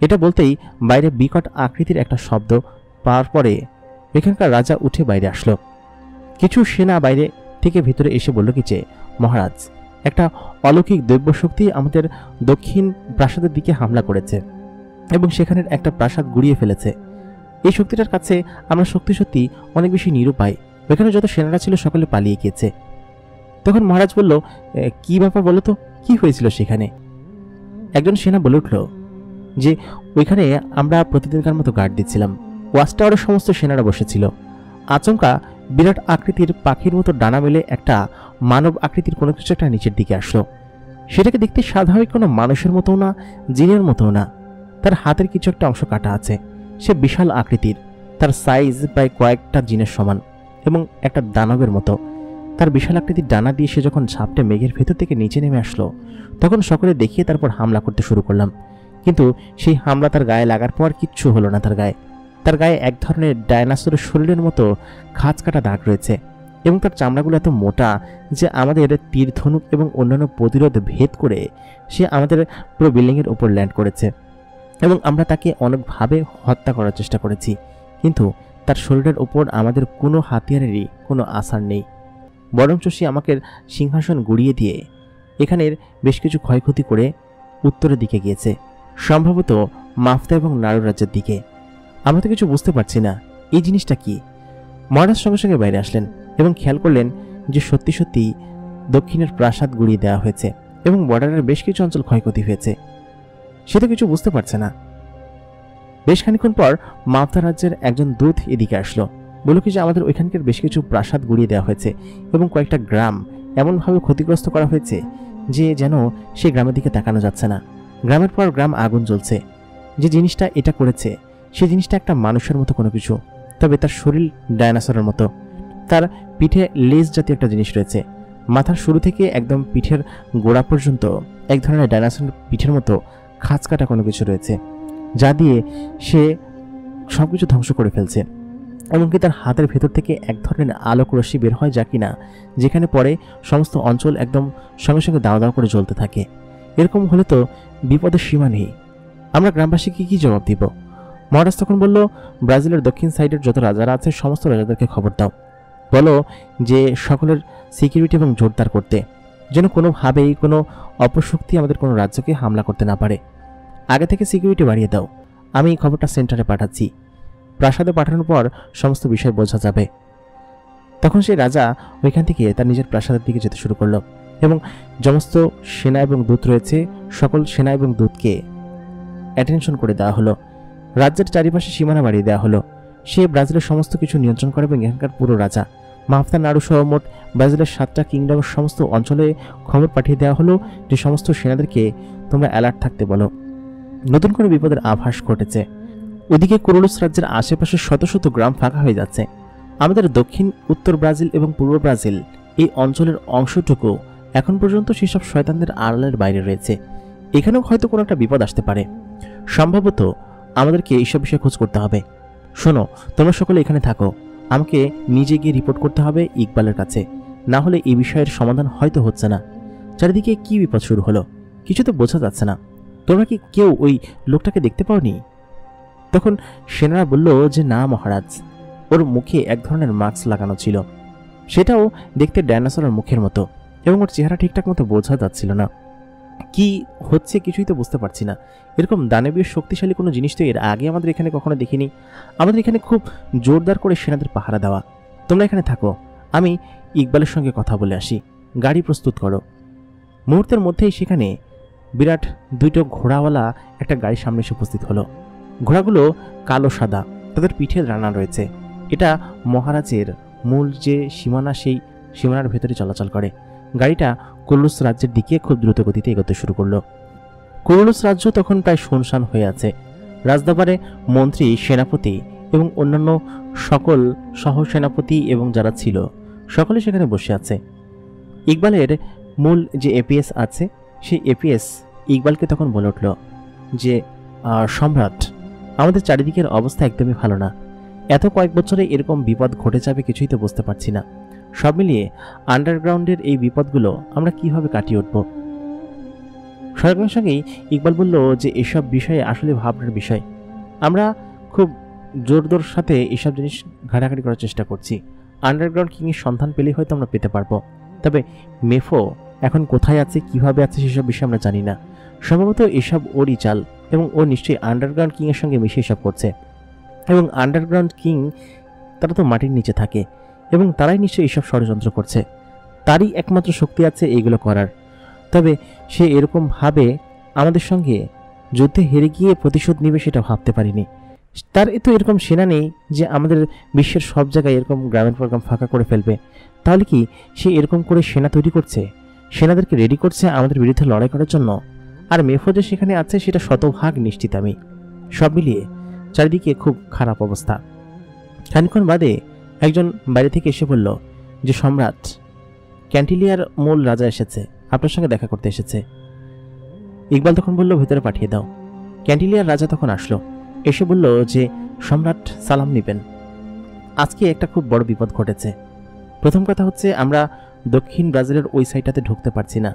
এটা বলতেই বাইরে বিকট আকৃতির একটা শব্দ পাওয়ার পরে এখানকার রাজা উঠে বাইরে আসলো। কিছু সেনা বাইরে থেকে ভিতরে এসে বলল কি যে, মহারাজ, একটা অলৌকিক দৈব্য শক্তি আমাদের দক্ষিণ প্রাসাদের দিকে হামলা করেছে এবং সেখানের একটা প্রাসাদ গুড়িয়ে ফেলেছে। এই শক্তিটার কাছে আমরা সত্যি অনেক বেশি নিরুপায়। ওখানে যত সেনারা ছিল সকলে পালিয়ে গিয়েছে। তখন মহারাজ বলল, কি ব্যাপার বলো তো, কি হয়েছিল সেখানে? একজন সেনা বলে উঠল যে, ওইখানে আমরা প্রতিদিনকার মতো গার্ড দিচ্ছিলাম। ওয়াচ টাওয়ারের সমস্ত সেনারা বসেছিল। আচমকা বিরাট আকৃতির পাখির মতো ডানা মেলে একটা মানব আকৃতির কোনো কিছু একটা নিচের দিকে আসলো। সেটাকে দেখতে স্বাভাবিক কোনো মানুষের মতো না, জিনের মতো না। তার হাতের কিছু একটা অংশ কাটা আছে। সে বিশাল আকৃতির, তার সাইজ প্রায় কয়েকটা জিনের সমান এবং একটা দানবের মতো। তার বিশাল আকৃতির ডানা দিয়ে সে যখন ঝাপটে মেঘের ভেতর থেকে নিচে নেমে আসলো, তখন সকলে দেখিয়ে তারপর হামলা করতে শুরু করলাম। কিন্তু সেই হামলা তার গায়ে লাগার পর কিচ্ছু হলো না। তার গায়ে এক ধরনের ডায়নাসোরের শরীরের মতো খাঁজ কাটা দাগ রয়েছে এবং তার চামড়াগুলো এত মোটা যে আমাদের তীর ধনুক এবং অন্যান্য প্রতিরোধ ভেদ করে সে আমাদের পুরো বিল্ডিংয়ের উপর ল্যান্ড করেছে এবং আমরা তাকে অনেকভাবে হত্যা করার চেষ্টা করেছি, কিন্তু তার শরীরের উপর আমাদের কোনো হাতিয়ারেরই কোনো আসার নেই। বরঞ্চ সে আমাকে সিংহাসন গুড়িয়ে দিয়ে এখানের বেশ কিছু ক্ষয়ক্ষতি করে উত্তরের দিকে গিয়েছে, সম্ভবত মাফতা এবং নাড়ু রাজ্যের দিকে। আমরা তো কিছু বুঝতে পারছি না এই জিনিসটা কি। মহারাজ সঙ্গে সঙ্গে বাইরে আসলেন এবং খেয়াল করলেন যে সত্যি দক্ষিণের প্রাসাদ গুড়িয়ে দেওয়া হয়েছে এবং বর্ডারের বেশ কিছু অঞ্চল ক্ষয়ক্ষতি হয়েছে। সে তো কিছু বুঝতে পারছে না। বেশ খানিক্ষণ পর মাফতা রাজ্যের একজন দূত এদিকে আসলো। বলল কি যে আমাদের ওইখানকার বেশ কিছু প্রাসাদ গুড়িয়ে দেওয়া হয়েছে এবং কয়েকটা গ্রাম এমনভাবে ক্ষতিগ্রস্ত করা হয়েছে যে যেন সেই গ্রামের দিকে তাকানো যাচ্ছে না। গ্রামের পর গ্রাম আগুন জ্বলছে। যে জিনিসটা এটা করেছে সেই জিনিসটা একটা মানুষের মতো কোনো কিছু, তবে তার শরীর ডায়নাসরের মতো। তার পিঠে লেজ জাতীয় একটা জিনিস রয়েছে। মাথার শুরু থেকে একদম পিঠের গোড়া পর্যন্ত এক ধরনের ডায়নাসরের পিঠের মতো খাঁজ কাটা কোনো কিছু রয়েছে, যা দিয়ে সে সবকিছু ধ্বংস করে ফেলছে। এমনকি তার হাতের ভেতর থেকে এক ধরনের আলোক রশ্মি বের হয়, যা কিনা যেখানে পড়ে সমস্ত অঞ্চল একদম সঙ্গে সঙ্গে দাও দাও করে জ্বলতে থাকে। এরকম হলে তো বিপদের সীমা নেই। আমরা গ্রামবাসীকে কি জবাব দিব? মহারাজ তখন বলল, ব্রাজিলের দক্ষিণ সাইডের যত রাজারা আছে সমস্ত রাজাদেরকে খবর দাও, বলো যে সকলের সিকিউরিটি এবং জোরদার করতে, যেন কোনোভাবেই কোনো অপশক্তি আমাদের কোনো রাজ্যকে হামলা করতে না পারে। আগে থেকে সিকিউরিটি বাড়িয়ে দাও। আমি এই খবরটা সেন্টারে পাঠাচ্ছি। প্রাসাদে পাঠানোর পর সমস্ত বিষয় বোঝা যাবে। তখন সেই রাজা ওইখান থেকে তার নিজের প্রাসাদের দিকে যেতে শুরু করলো এবং সমস্ত সেনা এবং দূত রয়েছে সকল সেনা এবং দূতকে অ্যাটেনশন করে দেওয়া হলো। রাজ্যের চারিপাশে সীমানা বাড়িয়ে দেওয়া হলো। সে ব্রাজিলের সমস্ত কিছু নিয়ন্ত্রণ করে এবং এখানকার পুরো রাজা মাফতা নাড়ু সহ মোট ব্রাজিলের 7টা কিংডমের সমস্ত অঞ্চলে খবর পাঠিয়ে দেওয়া হলো যে সমস্ত সেনাদেরকে তোমরা অ্যালার্ট থাকতে বলো। নতুন করে বিপদের আভাস ঘটেছে। ওদিকে কুরুলুস রাজ্যের আশেপাশে শত শত গ্রাম ফাঁকা হয়ে যাচ্ছে। আমাদের দক্ষিণ উত্তর ব্রাজিল এবং পূর্ব ব্রাজিল এই অঞ্চলের অংশটুকু এখন পর্যন্ত সেসব শয়তানদের আড়ালের বাইরে রয়েছে। এখানেও হয়তো কোনো একটা বিপদ আসতে পারে। সম্ভবত আমাদেরকে এইসব বিষয়ে খোঁজ করতে হবে। শোনো, তোমরা সকলে এখানে থাকো। আমাকে নিজে গিয়ে রিপোর্ট করতে হবে ইকবালের কাছে, না হলে এই বিষয়ের সমাধান হয়তো হচ্ছে না। চারিদিকে কি বিপদ শুরু হলো কিছু তো বোঝা যাচ্ছে না। তোমরা কি কেউ ওই লোকটাকে দেখতে পাওনি? তখন সেনারা বলল যে না মহারাজ, ওর মুখে এক ধরনের মাস্ক লাগানো ছিল, সেটাও দেখতে ডাইনোসরের মুখের মতো, এবং ওর চেহারা ঠিকঠাক মতো বোঝা যাচ্ছিল না। কি হচ্ছে কিছুই তো বুঝতে পারছি না। এরকম দানবীয় শক্তিশালী কোনো জিনিস তো এর আগে আমাদের এখানে কখনো দেখিনি। আমাদের এখানে খুব জোরদার করে সেনাদের পাহারা দেওয়া। তোমরা এখানে থাকো, আমি ইকবালের সঙ্গে কথা বলে আসি। গাড়ি প্রস্তুত করো। মুহূর্তের মধ্যেই সেখানে বিরাট দুটো ঘোড়াওয়ালা একটা গাড়ির সামনে এসে উপস্থিত হলো। ঘোড়াগুলো কালো সাদা, তাদের পিঠে রানা রয়েছে। এটা মহারাজের মূল যে সীমানা, সেই সীমানার ভেতরে চলাচল করে। গাড়িটা কুরুলুস রাজ্যের দিকে খুব দ্রুত গতিতে এগোতে শুরু করলো। কুরুলুস রাজ্য তখন প্রায় শুনশান হয়ে আছে। রাজদরবারে মন্ত্রী, সেনাপতি এবং অন্যান্য সকল সহ সেনাপতি এবং যারা ছিল সকলে সেখানে বসে আছে। ইকবালের মূল যে এপিএস আছে, সেই এপিএস ইকবালকে তখন বলে উঠল যে সম্রাট, আমাদের চারিদিকের অবস্থা একদমই ভালো না। এত কয়েক বছরে এরকম বিপদ ঘটে যাবে কিছুই তো বুঝতে পারছি না। সব মিলিয়ে আন্ডারগ্রাউন্ডের এই বিপদগুলো আমরা কিভাবে কাটিয়ে উঠব? সঙ্গে সঙ্গেই ইকবাল বলল যে এসব বিষয়ে আসলে ভাবনার বিষয়। আমরা খুব জোরদোর সাথে এসব জিনিস ঘাটাঘাটি করার চেষ্টা করছি। আন্ডারগ্রাউন্ড কিংয়ের সন্ধান পেলেই হয়তো আমরা পেতে পারবো। তবে মেফো এখন কোথায় আছে, কিভাবে আছে, সেসব বিষয়ে আমরা জানি না। সম্ভবত এসব ওরই চাল, এবং ও নিশ্চয়ই আন্ডারগ্রাউন্ড কিংয়ের সঙ্গে মিশে এসব করছে। এবং আন্ডারগ্রাউন্ড কিং তারা তো মাটির নিচে থাকে, এবং তারাই নিশ্চয়ই এইসব ষড়যন্ত্র করছে। তারই একমাত্র শক্তি আছে এইগুলো করার। তবে সে এরকমভাবে আমাদের সঙ্গে যুদ্ধে হেরে গিয়ে প্রতিশোধ নেবে সেটা ভাবতে পারিনি। তার তো এরকম সেনা নেই যে আমাদের বিশ্বের সব জায়গায় এরকম গ্রামের পর গ্রাম ফাঁকা করে ফেলবে। তাহলে কি সে এরকম করে সেনা তৈরি করছে, সেনাদেরকে রেডি করছে আমাদের বিরুদ্ধে লড়াই করার জন্য? আর মেফো যে সেখানে আছে সেটা শতভাগ নিশ্চিত আমি। সব মিলিয়ে চারিদিকে খুব খারাপ অবস্থা। খানিকক্ষণ বাদে একজন বাইরে থেকে এসে বলল যে সম্রাট, ক্যান্টিলিয়ার মূল রাজা এসেছে, আপনার সঙ্গে দেখা করতে এসেছে। ইকবাল তখন বলল ভেতরে পাঠিয়ে দাও। ক্যান্টিলিয়ার রাজা তখন আসলো, এসে বলল যে সম্রাট সালাম নেবেন। আজকে একটা খুব বড় বিপদ ঘটেছে। প্রথম কথা হচ্ছে আমরা দক্ষিণ ব্রাজিলের ওই সাইডটাতে ঢুকতে পারছি না।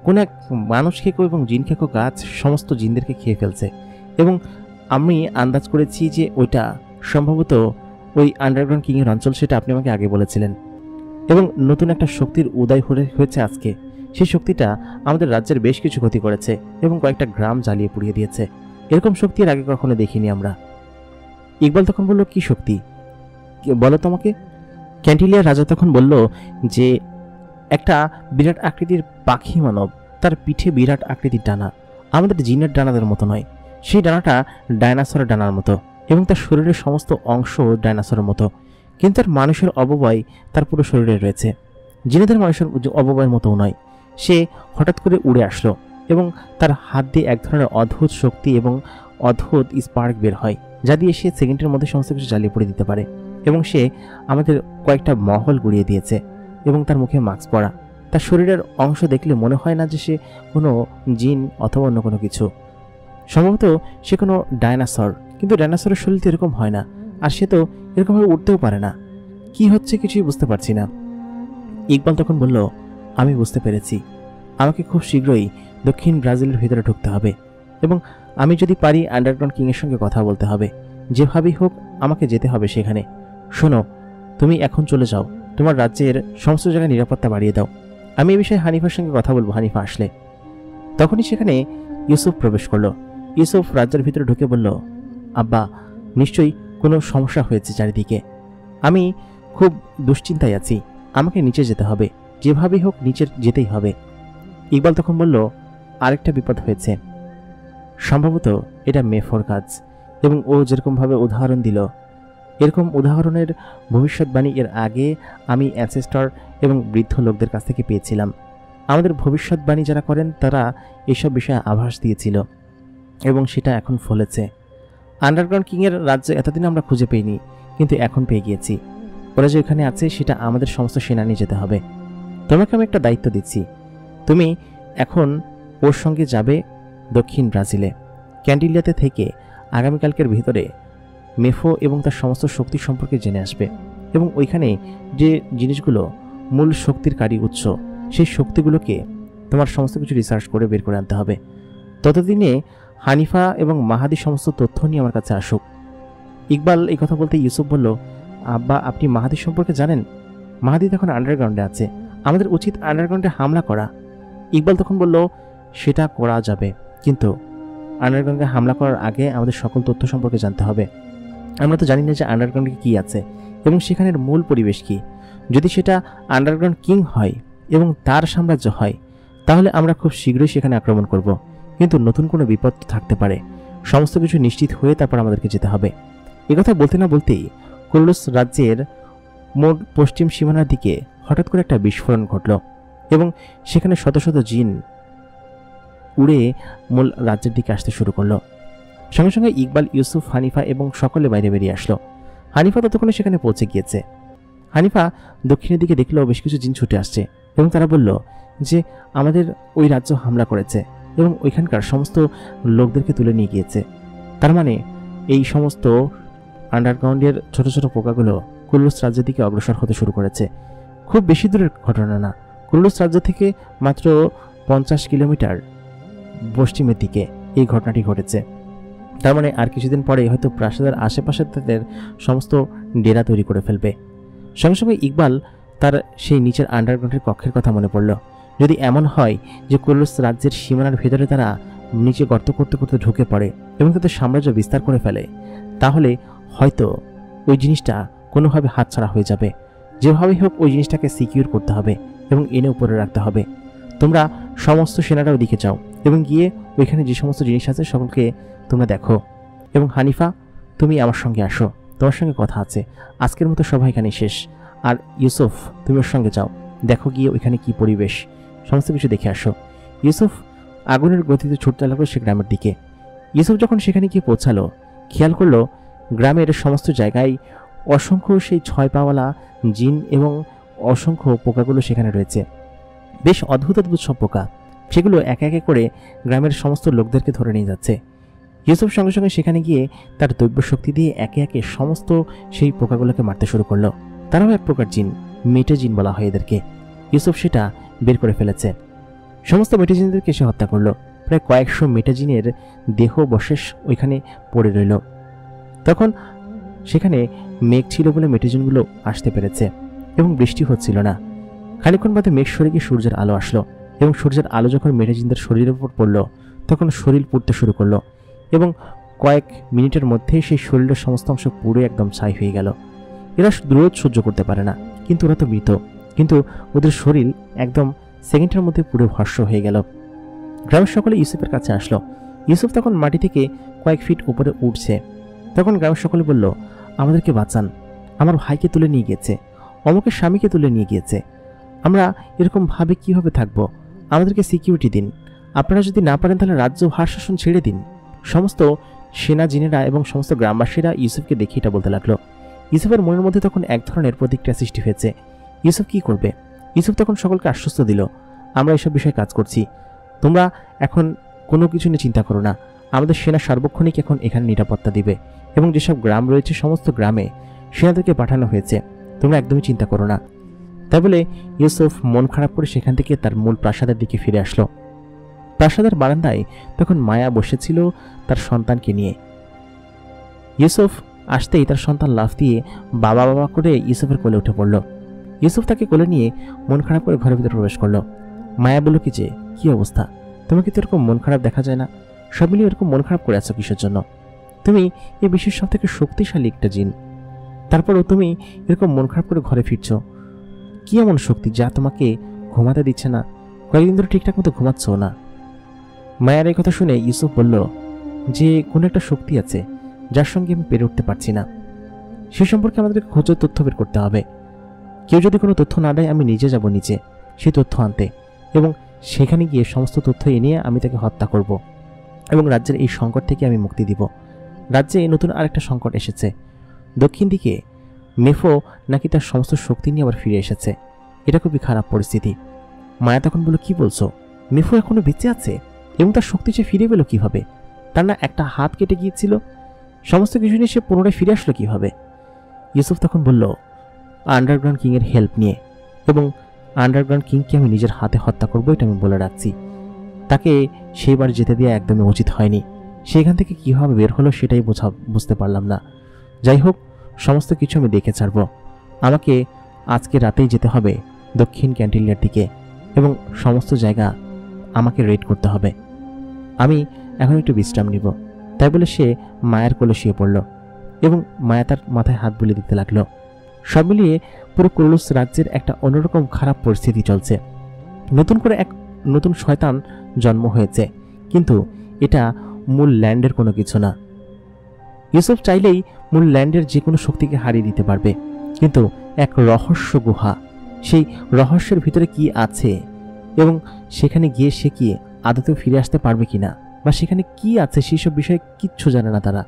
কোন এক মানুষ খেকো এবং জিন খেকো গাছ সমস্ত জিনদেরকে খেয়ে ফেলছে, এবং আমি আন্দাজ করেছি যে ওইটা সম্ভবত ওই আন্ডারগ্রাউন্ড কিংয়ের অঞ্চল। সেটা আপনি আমাকে আগে বলেছিলেন। এবং নতুন একটা শক্তির উদয় হয়েছে আজকে। সেই শক্তিটা আমাদের রাজ্যের বেশ কিছু ক্ষতি করেছে এবং কয়েকটা গ্রাম জ্বালিয়ে পুড়িয়ে দিয়েছে। এরকম শক্তি এর আগে কখনো দেখিনি আমরা। ইকবাল তখন বলল কি শক্তি বলো তোমাকে? ক্যান্টিলিয়ার রাজা তখন বলল যে একটা বিরাট আকৃতির পাখি মানব, তার পিঠে বিরাট আকৃতির ডানা, আমাদের জিনের ডানাদের মতো নয়। সেই ডানাটা ডাইনোসরের ডানার মতো, এবং তার শরীরের সমস্ত অংশ ডাইনোসরের মতো, কিন্তু তার মানুষের অবয়ব তার পুরো শরীরে রয়েছে। জিনেদের মানুষের অবয়বের মতোও নয়। সে হঠাৎ করে উড়ে আসলো, এবং তার হাত দিয়ে এক ধরনের অদ্ভুত শক্তি এবং অদ্ভুত স্পার্ক বের হয়, যা দিয়ে সে সেকেন্ডের মধ্যে সমস্ত কিছু জ্বালিয়ে পড়ে দিতে পারে। এবং সে আমাদের কয়েকটা মহল গুড়িয়ে দিয়েছে, এবং তার মুখে মাস্ক পরা। তার শরীরের অংশ দেখলে মনে হয় না যে সে কোনো জিন অথবা অন্য কোনো কিছু। সম্ভবত সে কোনো ডাইনোসর, কিন্তু ডাইনোসরের শরীর তো এরকম হয় না, আর সে তো এরকমভাবে উঠতেও পারে না। কি হচ্ছে কিছুই বুঝতে পারছি না। ইকবাল তখন বলল আমি বুঝতে পেরেছি, আমাকে খুব শীঘ্রই দক্ষিণ ব্রাজিলের ভিতরে ঢুকতে হবে, এবং আমি যদি পারি আন্ডারগ্রাউন্ড কিংয়ের সঙ্গে কথা বলতে হবে। যেভাবেই হোক আমাকে যেতে হবে সেখানে। শোনো, তুমি এখন চলে যাও, তোমার রাজ্যের সমস্ত জায়গায় নিরাপত্তা বাড়িয়ে দাও। আমি এই বিষয়ে হানিফার সঙ্গে কথা বলবো, হানিফা আসলে। তখনই সেখানে ইউসুফ প্রবেশ করলো। ইউসুফ রাজ্যের ভিতরে ঢুকে বলল আব্বা, নিশ্চয়ই কোনো সমস্যা হয়েছে চারিদিকে। আমি খুব দুশ্চিন্তায় আছি, আমাকে নিচে যেতে হবে, যেভাবেই হোক নিচে যেতেই হবে। ইকবাল তখন বলল আরেকটা বিপদ হয়েছে, সম্ভবত এটা মেফোর কাজ, এবং ও যেরকমভাবে উদাহরণ দিল, এরকম উদাহরণের ভবিষ্যৎবাণী এর আগে আমি অ্যানসেস্টর এবং বৃদ্ধ লোকদের কাছ থেকে পেয়েছিলাম। আমাদের ভবিষ্যৎবাণী যারা করেন তারা এসব বিষয়ে আভাস দিয়েছিল, এবং সেটা এখন ফলেছে। আন্ডারগ্রাউন্ড কিংয়ের রাজ্য এতদিন আমরা খুঁজে পেইনি, কিন্তু এখন পেয়ে গিয়েছি। ওরা যে এখানে আছে সেটা আমাদের সমস্ত সেনা নিয়ে যেতে হবে। তোমাকে আমি একটা দায়িত্ব দিচ্ছি। তুমি এখন ওর সঙ্গে যাবে দক্ষিণ ব্রাজিলে, ক্যান্ডিলিয়াতে থেকে আগামীকালকের ভিতরে মেফো এবং তার সমস্ত শক্তি সম্পর্কে জেনে আসবে এবং ওইখানে যে জিনিসগুলো মূল শক্তির কারী উৎস, সেই শক্তিগুলোকে তোমার সমস্ত কিছু রিসার্চ করে বের করে আনতে হবে। ততদিনে হানিফা এবং মাহাদি সমস্ত তথ্য নিয়ে আমার কাছে আসুক। ইকবাল এই কথা বলতে ইউসুফ বলল, আব্বা আপনি মাহাদি সম্পর্কে জানেন? মাহাদি তখন আন্ডারগ্রাউন্ডে আছে, আমাদের উচিত আন্ডারগ্রাউন্ডে হামলা করা। ইকবাল তখন বলল, সেটা করা যাবে, কিন্তু আন্ডারগ্রাউন্ডে হামলা করার আগে আমাদের সকল তথ্য সম্পর্কে জানতে হবে। আমরা তো জানি না যে আন্ডারগ্রাউন্ডে কী আছে এবং সেখানের মূল পরিবেশ কী। যদি সেটা আন্ডারগ্রাউন্ড কিং হয় এবং তার সাম্রাজ্য হয়, তাহলে আমরা খুব শীঘ্রই সেখানে আক্রমণ করব, কিন্তু নতুন কোনো বিপদ থাকতে পারে। সমস্ত কিছু নিশ্চিত হয়ে তারপর আমাদেরকে যেতে হবে। একথা বলতে না বলতেই কুরুলুস রাজ্যের মোট পশ্চিম সীমানার দিকে হঠাৎ করে একটা বিস্ফোরণ ঘটল এবং সেখানে শত শত জিন উড়ে মূল রাজ্যের দিকে আসতে শুরু করলো। সঙ্গে সঙ্গে ইকবাল, ইউসুফ, হানিফা এবং সকলে বাইরে বেরিয়ে আসলো। হানিফা ততক্ষণে সেখানে পৌঁছে গিয়েছে। হানিফা দক্ষিণের দিকে দেখলো বেশ কিছু জিন ছুটে আসছে এবং তারা বলল যে আমাদের ওই রাজ্য হামলা করেছে এবং ওইখানকার সমস্ত লোকদেরকে তুলে নিয়ে গিয়েছে। তার মানে এই সমস্ত আন্ডারগ্রাউন্ডের ছোট ছোট পোকাগুলো কুরুলুস রাজ্যের দিকে অগ্রসর হতে শুরু করেছে। খুব বেশি দূরের ঘটনা না, কুরুলুস রাজ্য থেকে মাত্র 50 কিলোমিটার পশ্চিমের দিকে এই ঘটনাটি ঘটেছে। তার মানে আর কিছুদিন পরে হয়তো প্রাসাদের আশেপাশে তাদের সমস্ত ডেরা তৈরি করে ফেলবে। সঙ্গে সঙ্গে ইকবাল তার সেই নিচের আন্ডারগ্রাউন্ডের কক্ষের কথা মনে পড়ল। যদি এমন হয় যে কুরুলুস রাজ্যের সীমানার ভেতরে তারা নিচে গর্ত করতে করতে ঢুকে পড়ে এবং তাদের সাম্রাজ্য বিস্তার করে ফেলে, তাহলে হয়তো ওই জিনিসটা কোনোভাবে হাতছাড়া হয়ে যাবে। যেভাবেই হোক ওই জিনিসটাকে সিকিউর করতে হবে এবং এনে উপরে রাখতে হবে। তোমরা সমস্ত সেনারা ওদিকে যাও এবং গিয়ে ওইখানে যে সমস্ত জিনিস আছে সকলকে তোমরা দেখো। এবং হানিফা, তুমি আমার সঙ্গে আসো, তোমার সঙ্গে কথা আছে। আজকের মতো সবাই এখানে শেষ। আর ইউসুফ, তুমি ওর সঙ্গে যাও, দেখো গিয়ে ওইখানে কি পরিবেশ, সমস্ত কিছু দেখে আসো। ইউসুফ আগুনের গতিতে ছুটতে লাগলো সে গ্রামের দিকে। ইউসুফ যখন সেখানে গিয়ে পৌঁছালো, খেয়াল করলো গ্রামের সমস্ত জায়গায় অসংখ্য সেই 6 পাওয়ালা জিন এবং অসংখ্য পোকাগুলো সেখানে রয়েছে। বেশ অদ্ভুত অদ্ভুত সব পোকা, সেগুলো একে একে করে গ্রামের সমস্ত লোকদেরকে ধরে নিয়ে যাচ্ছে। ইউসুফ সঙ্গে সঙ্গে সেখানে গিয়ে তার দৈব্য শক্তি দিয়ে একে একে সমস্ত সেই পোকাগুলোকে মারতে শুরু করলো। তারাও এক প্রকার জিন, মেটে জিন বলা হয় এদেরকে। ইউসুফ সেটা বের করে ফেলেছে। সমস্ত মেটে জিনদেরকে সে হত্যা করলো। প্রায় কয়েকশো মেটে জিনের দেহ বশেষ ওইখানে পড়ে রইল। তখন সেখানে মেঘ ছিল বলে মেটে জিনগুলো আসতে পেরেছে এবং বৃষ্টি হচ্ছিল না। খানিকক্ষণ বাদে মেঘ সরে গিয়ে সূর্যের আলো আসলো এবং সূর্যের আলো যখন মেটে জিনদের শরীরের উপর পড়লো, তখন শরীর পুড়তে শুরু করলো এবং কয়েক মিনিটের মধ্যেই সেই শরীরের সমস্ত অংশ পুড়ে একদম ছাই হয়ে গেল। এরা রোদ সহ্য করতে পারে না, কিন্তু ওরা তো মৃত, কিন্তু ওদের শরীর একদম সেকেন্ডের মধ্যে পুরো ভস্ম হয়ে গেল। গ্রামের সকলে ইউসুফের কাছে আসলো। ইউসুফ তখন মাটি থেকে কয়েক ফিট উপরে উঠছে। তখন গ্রামের সকলে বলল, আমাদেরকে বাঁচান, আমার ভাইকে তুলে নিয়ে গিয়েছে, অমুকের স্বামীকে তুলে নিয়ে গিয়েছে, আমরা এরকম ভাবে কিভাবে থাকবো, আমাদেরকে সিকিউরিটি দিন। আপনারা যদি না পারেন তাহলে রাজ্য ভার শাসন ছেড়ে দিন। সমস্ত সেনা জিনেরা এবং সমস্ত গ্রামবাসীরা ইউসুফকে দেখে এটা বলতে লাগলো। ইউসুফের মনের মধ্যে তখন এক ধরনের প্রতিক্রিয়া সৃষ্টি হয়েছে। ইউসুফ কি করবে? ইউসুফ তখন সকলকে আশ্বস্ত দিল, আমরা এসব বিষয়ে কাজ করছি, তোমরা এখন কোনো কিছু নিয়ে চিন্তা করো না, আমাদের সেনা সার্বক্ষণিক এখন এখানে নিরাপত্তা দিবে এবং যেসব গ্রাম রয়েছে সমস্ত গ্রামে সেনাদেরকে পাঠানো হয়েছে, তোমরা একদমই চিন্তা করো না। তাই বলে ইউসুফ মন খারাপ করে সেখান থেকে তার মূল প্রাসাদের দিকে ফিরে আসলো। প্রাসাদের বারান্দায় তখন মায়া বসেছিল তার সন্তানকে নিয়ে। ইউসুফ আসতেই তার সন্তান লাফ দিয়ে বাবা বাবা করে ইউসুফের কোলে উঠে পড়ল। ইউসুফ তাকে কোলে নিয়ে মন খারাপ করে ঘরের ভিতরে প্রবেশ করলো। মায়া বলল, কি অবস্থা, তোমাকে তো এরকম মন খারাপ দেখা যায় না, সব মিলিয়ে এরকম মন খারাপ করে আছো কিসের জন্য? তুমি এই বিশ্বের সব থেকে শক্তিশালী একটা জিন, তারপরও তুমি এরকম মন খারাপ করে ঘরে ফিরছ। কি এমন শক্তি যা তোমাকে ঘুমাতে দিচ্ছে না? কয়েকদিন ধরে ঠিকঠাক মতো ঘুমাচ্ছ না। মায়ার এই কথা শুনে ইউসুফ বলল যে কোনো একটা শক্তি আছে যার সঙ্গে আমি পেরে উঠতে পারছি না, সে সম্পর্কে আমাদেরকে খোঁজ তথ্য বের করতে হবে। কেউ যদি কোনো তথ্য না দেয় আমি নিজে যাব নিচে সেই তথ্য আনতে এবং সেখানে গিয়ে সমস্ত তথ্য এনে আমি তাকে হত্যা করব এবং রাজ্যের এই সংকট থেকে আমি মুক্তি দিব। রাজ্যে নতুন আরেকটা সংকট এসেছে। দক্ষিণ দিকে মেফো নাকি তার সমস্ত শক্তি নিয়ে আবার ফিরে এসেছে এটা খুবই খারাপ পরিস্থিতি। মায়া তখন বলল, কি বলছো? মেফো এখনো বেঁচে আছে এবং তার শক্তি সে ফিরে পেল কিভাবে? তার না একটা হাত কেটে গিয়েছিল? সমস্ত কিছু নিয়ে সে পুনরায় ফিরে আসলো কিভাবে? ইউসুফ তখন বলল, আন্ডারগ্রাউন্ড কিংয়ের হেল্প নিয়ে, এবং আন্ডারগ্রাউন্ড কিংকে আমি নিজের হাতে হত্যা করবো, এটা আমি বলে রাখছি। তাকে সেইবার যেতে দেওয়া একদমই উচিত হয়নি। সেখান থেকে কীভাবে বের হলো সেটাই বুঝতে পারলাম না। যাই হোক, সমস্ত কিছু আমি দেখে ছাড়ব। আমাকে আজকে রাতেই যেতে হবে দক্ষিণ ক্যান্টিলিয়ার দিকে এবং সমস্ত জায়গা আমাকে রেড করতে হবে। আমি এখন একটু বিশ্রাম নিব। তাই বলে সে মায়ের কোলে শুয়ে পড়ল এবং মায়া তার মাথায় হাত বুলিয়ে দিতে লাগলো। সব মিলিয়ে পুরো কুরুলুস রাজ্যের একটা অন্যরকম খারাপ পরিস্থিতি চলছে। নতুন করে এক নতুন শয়তান জন্ম হয়েছে, কিন্তু এটা মূল ল্যান্ডের কোনো কিছু না। ইউসুফ চাইলেই মূল ল্যান্ডের যে কোনো শক্তিকে হারিয়ে দিতে পারবে, কিন্তু এক রহস্য গুহা, সেই রহস্যের ভিতরে কি আছে এবং সেখানে গিয়ে সে কি আদতেও ফিরে আসতে পারবে কিনা, বা সেখানে কি আছে সেসব বিষয়ে কিচ্ছু জানে না তারা,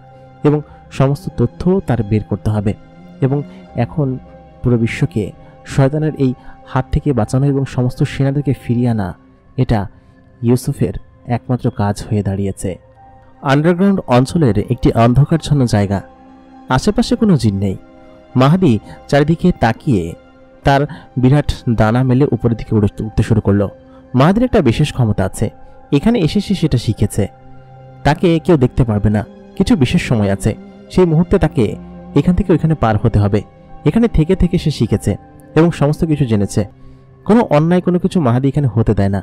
এবং সমস্ত তথ্য তার বের করতে হবে। এবং এখন পুরো বিশ্বকে শয়তানের এই হাত থেকে বাঁচানো এবং সমস্ত সেনাদেরকে ফিরিয়ে আনা, এটা ইউসুফের একমাত্র কাজ হয়ে দাঁড়িয়েছে। আন্ডারগ্রাউন্ড অঞ্চলের একটি অন্ধকারচ্ছন্ন জায়গা, আশেপাশে কোনো জিন নেই। মাহাদি চারিদিকে তাকিয়ে তার বিরাট দানা মেলে উপরের দিকে উঠতে শুরু করলো। মাহাদির একটা বিশেষ ক্ষমতা আছে, এখানে এসে সে সেটা শিখেছে। তাকে কেউ দেখতে পারবে না, কিছু বিশেষ সময় আছে, সেই মুহূর্তে তাকে এখান থেকে ওইখানে পার হতে হবে। এখানে থেকে থেকে সে শিখেছে এবং সমস্ত কিছু জেনেছে। কোনো অন্যায় কোনো কিছু মাহাদি এখানে হতে দেয় না।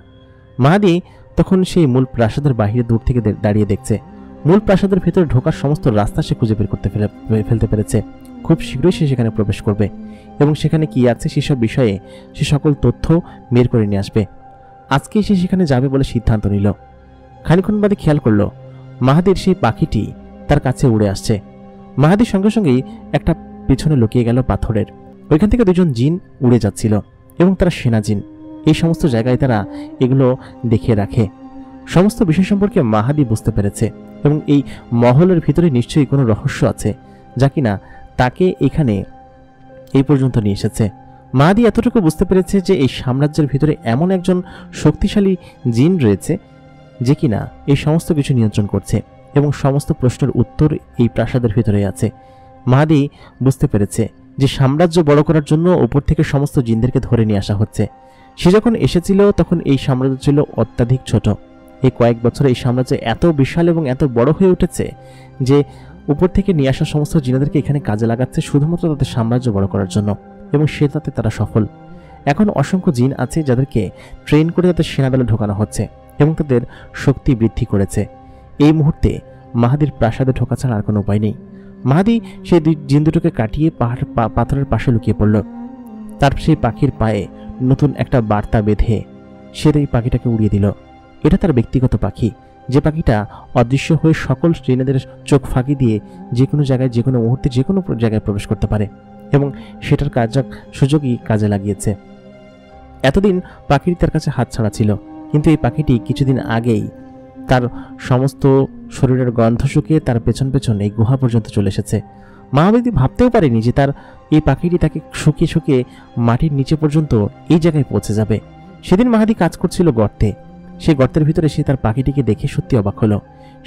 মাহাদি তখন সেই মূল প্রাসাদের বাহিরে দূর থেকে দাঁড়িয়ে দেখছে। মূল প্রাসাদের ভেতরে ঢোকার সমস্ত রাস্তা সে খুঁজে বের করতে ফেলতে পেরেছে। খুব শীঘ্রই সে সেখানে প্রবেশ করবে এবং সেখানে কি আছে সেসব বিষয়ে সে সকল তথ্য বের করে নিয়ে আসবে। আজকেই সে সেখানে যাবে বলে সিদ্ধান্ত নিল। খানিকক্ষণ বাদে খেয়াল করলো মাহাদির সেই পাখিটি তার কাছে উড়ে আসছে। মাহাদির সঙ্গে সঙ্গেই একটা পেছনে লুকিয়ে গেল পাথরের। ওইখান থেকে দুজন জিন উড়ে যাচ্ছিল এবং তারা সেনা জিন। এই সমস্ত জায়গায় তারা এগুলো দেখিয়ে রাখে। সমস্ত বিষয় সম্পর্কে মাহাদি বুঝতে পেরেছে এবং এই মহলের ভিতরে নিশ্চয়ই কোনো রহস্য আছে যা কিনা তাকে এখানে এই পর্যন্ত নিয়ে এসেছে। মাহাদি এতটুকু বুঝতে পেরেছে যে এই সাম্রাজ্যের ভিতরে এমন একজন শক্তিশালী জিন রয়েছে যে কিনা এই সমস্ত কিছু নিয়ন্ত্রণ করছে এবং সমস্ত প্রশ্নের উত্তর এই প্রাসাদের ভিতরে আছে। মাহাদি বুঝতে পেরেছে যে সাম্রাজ্য বড় করার জন্য উপর থেকে সমস্ত জিনদেরকে ধরে নিয়ে আসা হচ্ছে। সে যখন এসেছিল তখন এই সাম্রাজ্য ছিল অত্যাধিক ছোট। এই কয়েক বছরে এই সাম্রাজ্য এত বিশাল এবং এত বড় হয়ে উঠেছে যে উপর থেকে নিয়ে আসা সমস্ত জিনেদেরকে এখানে কাজে লাগাচ্ছে শুধুমাত্র তাদের সাম্রাজ্য বড় করার জন্য, এবং সেটাতে তারা সফল। এখন অসংখ্য জিন আছে যাদেরকে ট্রেন করে তাদের সেনাদলে ঢোকানো হচ্ছে এবং তাদের শক্তি বৃদ্ধি করেছে। এই মুহূর্তে মাহাদির প্রাসাদে ঢোকা ছাড়া আর কোনো উপায় নেই। মাহাদি সেই জিন দুটোকে কাটিয়ে পাথরের পাশে লুকিয়ে পড়ল। তার সেই পাখির পায়ে নতুন একটা বার্তা বেঁধে সে এই পাখিটাকে উড়িয়ে দিল। এটা তার ব্যক্তিগত পাখি, যে পাখিটা অদৃশ্য হয়ে সকল ট্রেনেদের চোখ ফাঁকি দিয়ে যে কোনো জায়গায় যে কোনো মুহূর্তে যে কোনো জায়গায় প্রবেশ করতে পারে, এবং সেটার সুযোগই কাজে লাগিয়েছে। এতদিন পাখিটি তার কাছে হাত ছাড়া ছিল, কিন্তু এই পাখিটি কিছুদিন আগেই তার সমস্ত শরীরের গন্ধ শুকিয়ে তার পেছন পেছন এই গুহা পর্যন্ত চলে এসেছে। মাহাদি ভাবতেও পারেনি যে তার এই পাখিটি তাকে শুকিয়ে শুকিয়ে মাটির নিচে পর্যন্ত এই জায়গায় পৌঁছে যাবে। সেদিন মাহাদি কাজ করছিল গর্তে। সেই গর্তের ভিতরে সে তার পাখিটিকে দেখে সত্যি অবাক হলো।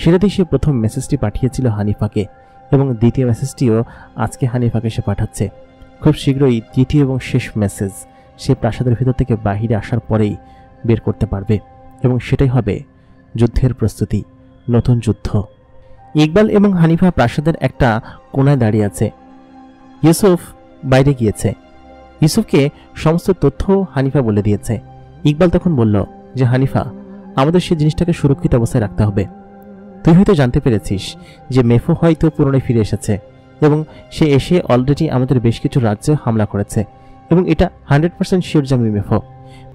সেটাতেই সে প্রথম মেসেজটি পাঠিয়েছিল হানিফাকে, এবং দ্বিতীয় মেসেজটিও আজকে হানিফাকে সে পাঠাচ্ছে। খুব শীঘ্রই তৃতীয় এবং শেষ মেসেজ সে প্রাসাদের ভিতর থেকে বাহিরে আসার পরেই বের করতে পারবে, এবং সেটাই হবে যুদ্ধের প্রস্তুতি, নতুন যুদ্ধ। ইকবাল এবং হানিফা প্রাসাদের একটা কোণায় দাঁড়িয়ে আছে। ইউসুফ বাইরে গিয়েছে। ইউসুফকে সমস্ত তথ্য হানিফা বলে দিয়েছে। ইকবাল তখন বলল যে, হানিফা, আমাদের সেই জিনিসটাকে সুরক্ষিত অবস্থায় রাখতে হবে। তুই হয়তো জানতে পেরেছিস যে মেফো হয়তো পুনরায় ফিরে এসেছে, এবং সে এসে অলরেডি আমাদের বেশ কিছু রাজ্যে হামলা করেছে, এবং এটা 100% শিওর যে আমি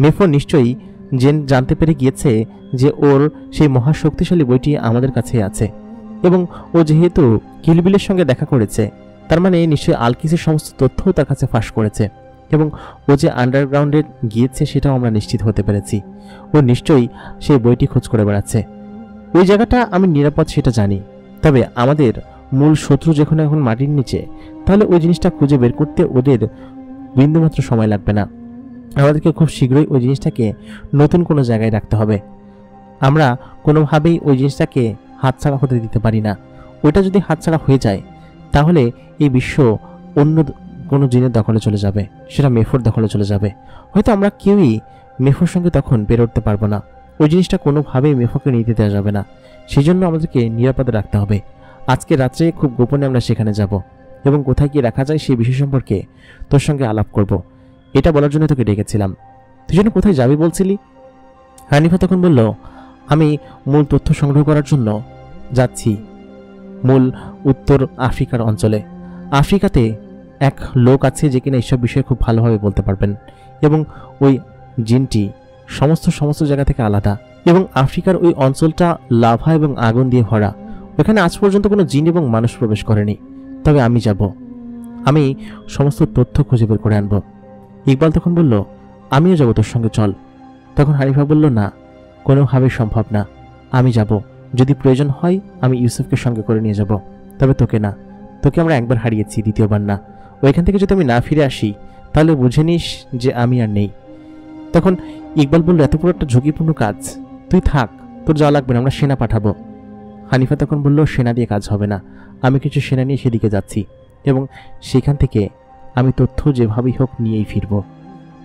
মেফো নিশ্চয়ই জানতে পেরে গিয়েছে যে ওর সেই মহাশক্তিশালী বইটি আমাদের কাছে আছে, এবং ও যেহেতু কিলবিলের সঙ্গে দেখা করেছে তার মানে নিশ্চয়ই আলকিসের সমস্ত তথ্যও তার কাছে ফাঁস করেছে, এবং ও যে আন্ডারগ্রাউন্ডে গিয়েছে সেটাও আমরা নিশ্চিত হতে পেরেছি। ও নিশ্চয়ই সেই বইটি খোঁজ করে বেড়াচ্ছে। ওই জায়গাটা আমি নিরাপদ সেটা জানি, তবে আমাদের মূল শত্রু যখন এখন মাটির নিচে, তাহলে ওই জিনিসটা খুঁজে বের করতে ওদের বিন্দুমাত্র সময় লাগবে না। আমাদেরকে খুব শীঘ্রই ওই জিনিসটাকে নতুন কোনো জায়গায় রাখতে হবে। আমরা কোনোভাবেই ওই জিনিসটাকে হাতছাড়া হতে দিতে পারি না। ওইটা যদি হাতছাড়া হয়ে যায় তাহলে এই বিশ্ব অন্য কোনো জিনের দখলে চলে যাবে, সেটা মেফোর দখলে চলে যাবে। হয়তো আমরা কেউই মেফোর সঙ্গে তখন পেরে উঠতে পারবো না। ওই জিনিসটা কোনোভাবেই মেফোকে নিতে দেওয়া যাবে না। সেই জন্য আমাদেরকে নিরাপদে রাখতে হবে। আজকে রাত্রে খুব গোপনে আমরা সেখানে যাব এবং কোথায় কি রাখা যায় সেই বিষয় সম্পর্কে তোর সঙ্গে আলাপ করব। এটা বলার জন্য তোকে ডেকেছিলাম। তুই যেন কোথায় যাবি বলছিলি? হানিফা তখন বলল, আমি মূল তথ্য সংগ্রহ করার জন্য যাচ্ছি মূল উত্তর আফ্রিকার অঞ্চলে। আফ্রিকাতে এক লোক আছে যে কিনা এইসব বিষয়ে খুব ভালোভাবে বলতে পারবেন এবং ওই জিনটি সমস্ত জায়গা থেকে আলাদা এবং আফ্রিকার ওই অঞ্চলটা লাভা এবং আগুন দিয়ে ভরা। ওখানে আজ পর্যন্ত কোনো জিন এবং মানুষ প্রবেশ করেনি। তবে আমি যাব, আমি সমস্ত তথ্য খুঁজে বের করে আনব। ইকবাল তখন বলল, আমিও যাব তোর সঙ্গে, চল। তখন হানিফা বলল, না, কোনোভাবেই সম্ভব না। আমি যাব, যদি প্রয়োজন হয় আমি ইউসুফকে সঙ্গে করে নিয়ে যাব, তবে তোকে না। তোকে আমরা একবার হারিয়েছি, দ্বিতীয়বার না। ওইখান থেকে যদি আমি না ফিরে আসি তাহলে বুঝে নিস যে আমি আর নেই। তখন ইকবাল বলল, এত বড় একটা ঝুঁকিপূর্ণ কাজ, তুই থাক, তোর যাওয়া লাগবে না, আমরা সেনা পাঠাবো। হানিফা তখন বলল, সেনা দিয়ে কাজ হবে না, আমি কিছু সেনা নিয়ে সেদিকে যাচ্ছি এবং সেখান থেকে আমি তথ্য যেভাবেই হোক নিয়েই ফিরব।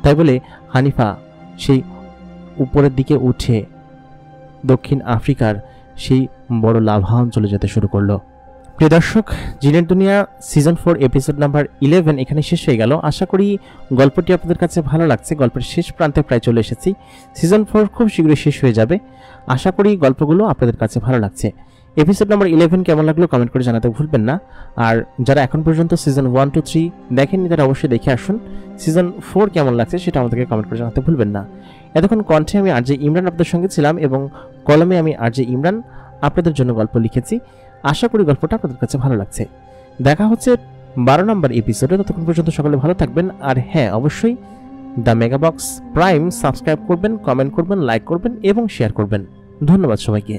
তাই বলে হানিফা সেই উপরের দিকে উঠে দক্ষিণ আফ্রিকার সেই বড় লাভা অঞ্চলে যেতে শুরু করলো। প্রিয় দর্শক, জিনের দুনিয়া সিজন 4 এপিসোড নাম্বার 11 এখানে শেষ হয়ে গেল। আশা করি গল্পটি আপনাদের কাছে ভালো লাগছে। গল্পের শেষ প্রান্তে প্রায় চলে এসেছি। সিজন 4 খুব শীঘ্রই শেষ হয়ে যাবে। আশা করি গল্পগুলো আপনাদের কাছে ভালো লাগছে। এপিসোড নাম্বার 11 কেমন লাগলো কমেন্ট করে জানাতে ভুলবেন না। আর যারা এখন পর্যন্ত সিজন 1, 2, 3 দেখেননি তারা অবশ্যই দেখে আসুন। সিজন 4 কেমন লাগছে সেটা আমাদেরকে কমেন্ট করে জানাতে ভুলবেন না। এতক্ষণ কণ্ঠে আমি আরজে ইমরান আপনাদের সঙ্গে ছিলাম এবং কলমে আমি আরজে ইমরান আপনাদের জন্য গল্প লিখেছি। আশা করি গল্পটা আপনাদের কাছে ভালো লাগছে। দেখা হচ্ছে 12 নম্বর এপিসোডে। ততক্ষণ পর্যন্ত সকলে ভালো থাকবেন। আর হ্যাঁ, অবশ্যই দ্য মেগাবক্স প্রাইম সাবস্ক্রাইব করবেন, কমেন্ট করবেন, লাইক করবেন এবং শেয়ার করবেন। ধন্যবাদ সবাইকে।